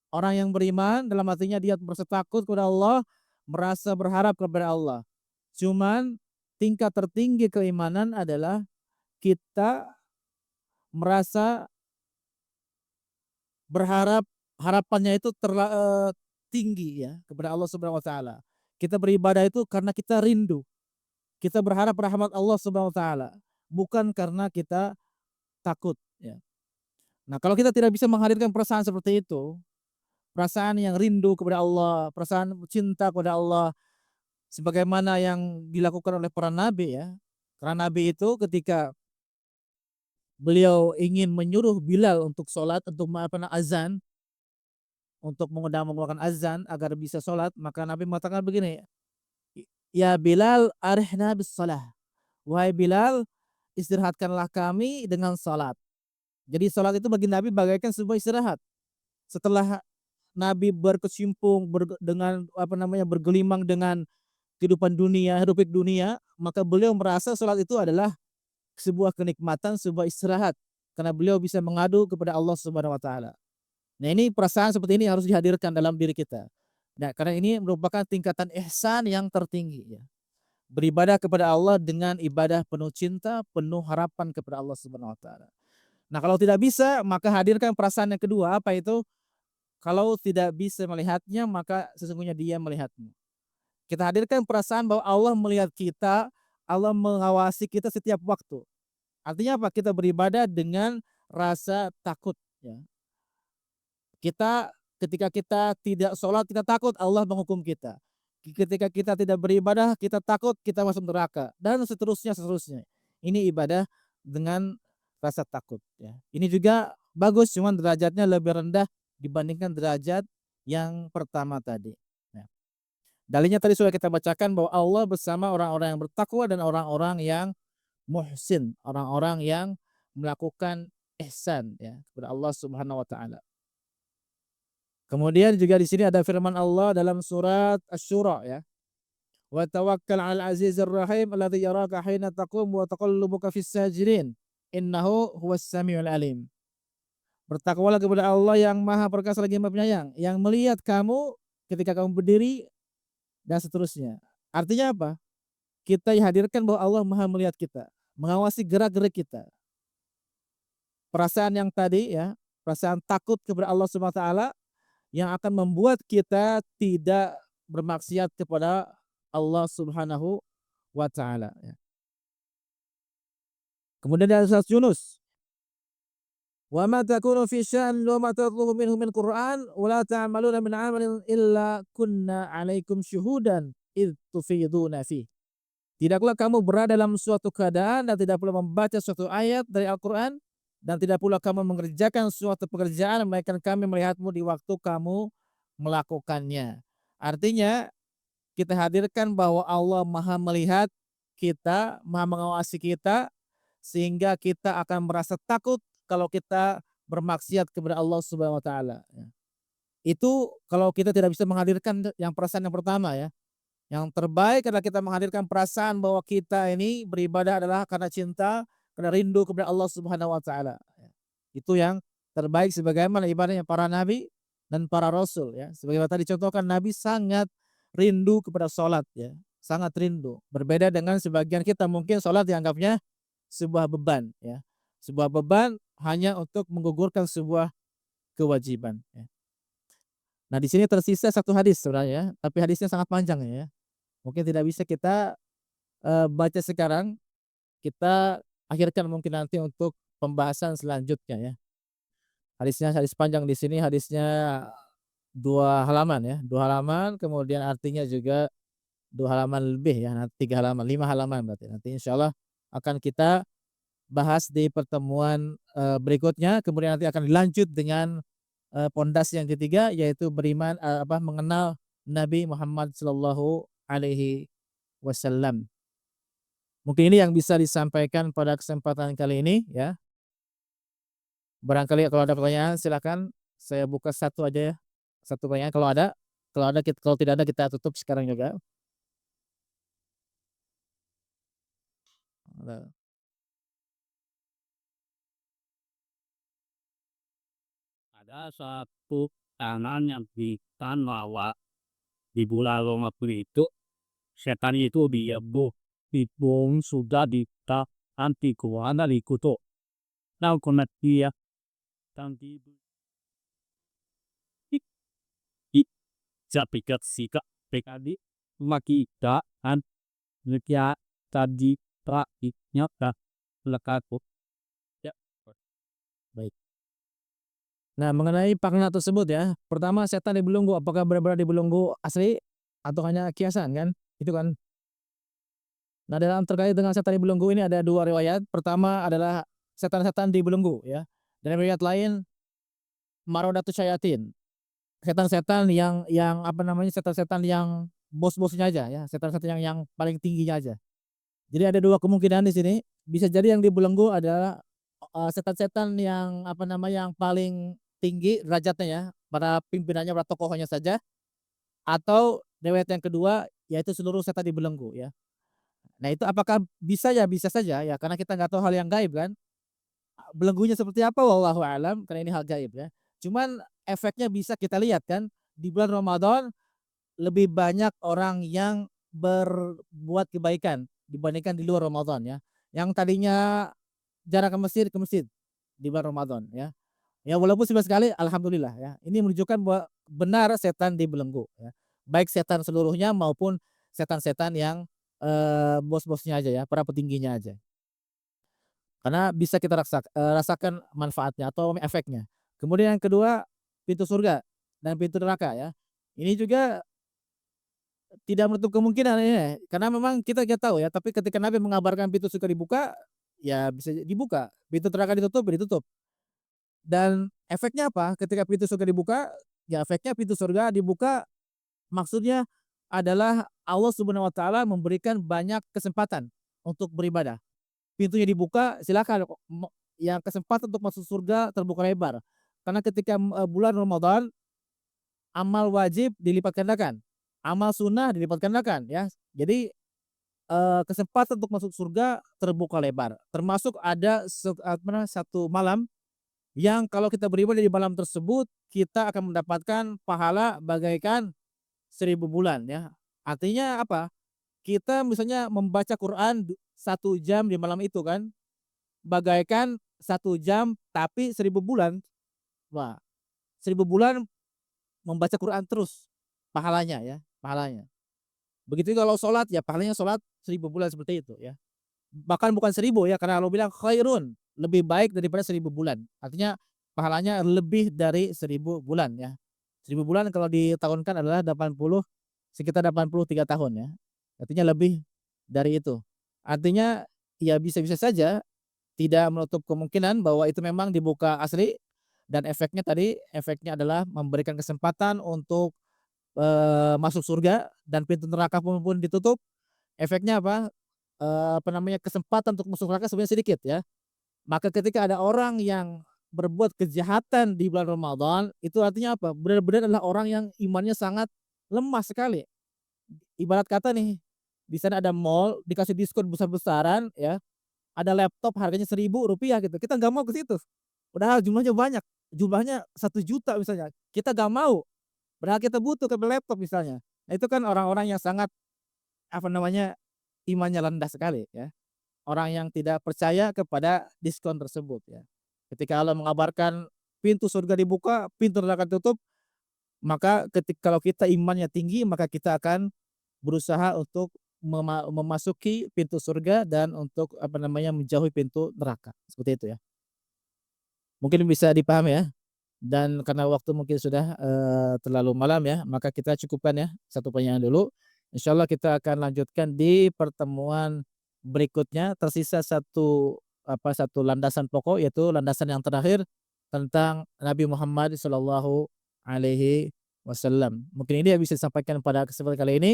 Orang yang beriman dalam hatinya dia merasa takut kepada Allah, merasa berharap kepada Allah. Cuman tingkat tertinggi keimanan adalah kita merasa berharap, harapannya itu tinggi ya kepada Allah Subhanahu wa taala. Kita beribadah itu karena kita rindu. Kita berharap rahmat Allah Subhanahu wa taala, bukan karena kita takut ya. Nah, kalau kita tidak bisa menghadirkan perasaan seperti itu, perasaan yang rindu kepada Allah, perasaan cinta kepada Allah sebagaimana yang dilakukan oleh para nabi ya. Karena nabi itu ketika beliau ingin menyuruh Bilal untuk sholat, untuk azan, untuk mengumpulkan azan agar bisa sholat, maka Nabi mengatakan begini, "Ya Bilal, arihna bis shalah." Wahai Bilal, istirahatkanlah kami dengan salat. Jadi salat itu bagi Nabi bagaikan sebuah istirahat. Setelah Nabi berkecimpung dengan bergelimang dengan kehidupan dunia, hiruk pikuk dunia, maka beliau merasa salat itu adalah sebuah kenikmatan, sebuah istirahat karena beliau bisa mengadu kepada Allah Subhanahu wa taala. Nah, ini perasaan seperti ini harus dihadirkan dalam diri kita. Nah, karena ini merupakan tingkatan ihsan yang tertinggi ya. Beribadah kepada Allah dengan ibadah penuh cinta, penuh harapan kepada Allah Subhanahu wa taala. Nah, kalau tidak bisa, maka hadirkan perasaan yang kedua, apa itu? Kalau tidak bisa melihatnya, maka sesungguhnya Dia melihatmu. Kita hadirkan perasaan bahwa Allah melihat kita, Allah mengawasi kita setiap waktu. Artinya apa? Kita beribadah dengan rasa takut ya. Kita ketika kita tidak sholat, kita takut Allah menghukum kita. Ketika kita tidak beribadah, kita takut kita masuk neraka dan seterusnya seterusnya. Ini ibadah dengan rasa takut ya. Ini juga bagus, cuman derajatnya lebih rendah dibandingkan derajat yang pertama tadi. Ya. Dalilnya tadi sudah kita bacakan bahwa Allah bersama orang-orang yang bertakwa dan orang-orang yang muhsin, orang-orang yang melakukan ihsan ya kepada Allah Subhanahu wa taala. Kemudian juga di sini ada firman Allah dalam surat Asy-Syura ya. Wa tawakkal 'alal 'azizir rahim alladzi yaraka hina taqum wa taqallubuka fis sajidin. Innahu huwas samiul alim. Bertakwalah kepada Allah yang Maha Perkasa lagi Maha Penyayang, yang melihat kamu ketika kamu berdiri dan seterusnya. Artinya apa? Kita hadirkan bahwa Allah Maha melihat kita, mengawasi gerak-gerik kita. Perasaan yang tadi ya, perasaan takut kepada Allah Subhanahu wa taala yang akan membuat kita tidak bermaksiat kepada Allah Subhanahu wa taala ya. Kemudian dari surat Yunus, "Wa ma takunu fi sya'nin wa ma tatlubu minhu min Qur'an wa la ta'maluna min 'amalin illa kunna 'alaikum syuhudan id tufiduna fi." Tidaklah kamu berada dalam suatu keadaan dan tidak pula membaca suatu ayat dari Al-Qur'an dan tidak pula kamu mengerjakan suatu pekerjaan melainkan kami melihatmu di waktu kamu melakukannya. Artinya kita hadirkan bahwa Allah Maha melihat kita, Maha mengawasi kita sehingga kita akan merasa takut kalau kita bermaksiat kepada Allah Subhanahu wa taala ya. Itu kalau kita tidak bisa menghadirkan yang perasaan yang pertama ya. Yang terbaik adalah kita menghadirkan perasaan bahwa kita ini beribadah adalah karena cinta, karena rindu kepada Allah Subhanahu wa taala. Itu yang terbaik sebagaimana ibadahnya para nabi dan para rasul ya. Sebagaimana tadi contohkan Nabi sangat rindu kepada salat ya, sangat rindu. Berbeda dengan sebagian kita mungkin salat dianggapnya sebuah beban ya. Sebuah beban hanya untuk menggugurkan sebuah kewajiban ya. Nah, di sini tersisa satu hadis sebenarnya, tapi hadisnya sangat panjang ya. Mungkin tidak bisa kita baca sekarang, kita akhirkan mungkin nanti untuk pembahasan selanjutnya ya. Hadisnya hadis panjang di sini, hadisnya 2 halaman ya, 2 halaman, kemudian artinya juga 2 halaman lebih ya, 3 halaman, 5 halaman berarti. Nanti insyaallah akan kita bahas di pertemuan, berikutnya, kemudian nanti akan dilanjut dengan, pondasi yang ketiga yaitu mengenal Nabi Muhammad Shallallahu Alaihi Wasallam. Mungkin ini yang bisa disampaikan pada kesempatan kali ini ya. Barangkali kalau ada pertanyaan silakan, saya buka satu aja ya, satu pertanyaan kalau ada. Kalau tidak ada kita tutup sekarang juga. Ada.
Ada satu tangan yang bilang bahwa di bulan Ramadan itu setan itu dibuang sudah anti kuana likuto. Nah, kuna dia tanti i japikat sika pekadi makita an lekia tadi nyata lekaku. Ya,
Baik. Nah, mengenai makna tersebut ya, pertama setan dibelenggu, apakah benar-benar dibelenggu asli atau hanya kiasan kan? Itu kan. Nah, dalam terkait dengan setan dibelenggu ini ada 2 riwayat. Pertama adalah setan-setan dibelenggu ya. Dan riwayat lain marodatus syayatin. Setan-setan yang apa namanya, setan-setan yang bos-bosnya aja ya, setan-setan yang paling tingginya aja. Jadi ada 2 kemungkinan di sini. Bisa jadi yang dibelenggu adalah, setan-setan yang apa namanya, yang paling tinggi derajatnya ya, para pimpinannya, para tokohnya saja, atau riwayat yang kedua yaitu seluruh setan dibelenggu ya. Nah itu apakah bisa ya? Bisa saja ya, karena kita nggak tahu hal yang gaib kan. Belenggunya seperti apa wallahu alam, karena ini hal gaib ya. Cuman efeknya bisa kita lihat kan, di bulan Ramadan lebih banyak orang yang berbuat kebaikan dibandingkan di luar Ramadan ya. Yang tadinya jarang ke masjid di bulan Ramadan ya. Ya walaupun cuma sekali alhamdulillah ya. Ini menunjukkan bahwa benar setan dibelenggu ya. Baik setan seluruhnya maupun setan-setan yang, bos-bosnya aja ya, para petingginya aja. Karena bisa kita rasakan manfaatnya atau efeknya. Kemudian yang kedua, pintu surga dan pintu neraka ya. Ini juga tidak menutup kemungkinan ya, karena memang kita nggak tahu ya, tapi ketika Nabi mengabarkan pintu surga dibuka, ya bisa dibuka, pintu neraka ditutup, ya ditutup. Dan efeknya apa? Ketika pintu surga dibuka, ya efeknya pintu surga dibuka maksudnya adalah Allah Subhanahu wa taala memberikan banyak kesempatan untuk beribadah. Pintunya dibuka, silakan yang kesempatan untuk masuk surga terbuka lebar. Karena ketika, bulan Ramadan, amal wajib dilipat gandakan, amal sunnah dilipat gandakan ya. Jadi, kesempatan untuk masuk surga terbuka lebar. Termasuk ada satu malam yang kalau kita beribadah di malam tersebut, kita akan mendapatkan pahala bagaikan 1000 bulan ya. Artinya apa? Kita misalnya membaca Quran 1 jam di malam itu kan, bagaikan 1 jam tapi 1000 bulan. Wah, 1000 bulan membaca Quran terus pahalanya ya, pahalanya. Begitu kalau sholat ya pahalanya sholat 1000 bulan seperti itu ya. Bahkan bukan 1000 ya, karena Allah bilang khairun, lebih baik daripada 1000 bulan. Artinya pahalanya lebih dari 1000 bulan ya. 1000 bulan kalau ditahunkan adalah 80, sekitar 83 tahun ya. Artinya lebih dari itu. Artinya ya bisa-bisa saja, tidak menutup kemungkinan bahwa itu memang dibuka asli dan efeknya tadi, efeknya adalah memberikan kesempatan untuk, masuk surga dan pintu neraka pun ditutup. Efeknya apa? Apa namanya, kesempatan untuk masuk neraka sebenarnya sedikit ya. Maka ketika ada orang yang berbuat kejahatan di bulan Ramadan, itu artinya apa? Benar-benar adalah orang yang imannya sangat lemah sekali. Ibarat kata nih, di sana ada mall, dikasih diskon besar-besaran ya, ada laptop harganya Rp1.000 gitu, kita nggak mau ke situ. Padahal jumlahnya banyak, jumlahnya 1 juta misalnya, kita nggak mau, padahal kita butuh laptop misalnya. Nah itu kan orang-orang yang sangat, apa namanya, imannya rendah sekali ya. Orang yang tidak percaya kepada diskon tersebut ya. Ketika Allah mengabarkan pintu surga dibuka, pintu neraka tutup, maka kalau kita imannya tinggi, maka kita akan berusaha untuk memasuki pintu surga dan untuk apa namanya, menjauhi pintu neraka, seperti itu ya. Mungkin bisa dipahami ya? Dan karena waktu mungkin sudah, terlalu malam ya, maka kita cukupkan ya, satu pertanyaan dulu. Insyaallah kita akan lanjutkan di pertemuan berikutnya. Tersisa satu landasan pokok, yaitu landasan yang terakhir tentang Nabi Muhammad Shallallahu Alaihi Wasallam. Mungkin ini yang bisa disampaikan pada kesempatan kali ini.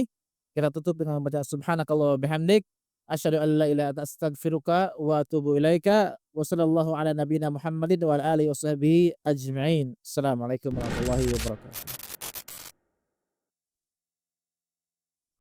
Kita tutup dengan membaca subhanakallah wa bihamdik, asyhadu an la ilaha illa anta astaghfiruka wa atubu ilaika. Wa sallallahu ala nabiyyina Muhammadin wa ala alihi washabbihi ajma'in. Assalamualaikum warahmatullahi wabarakatuh.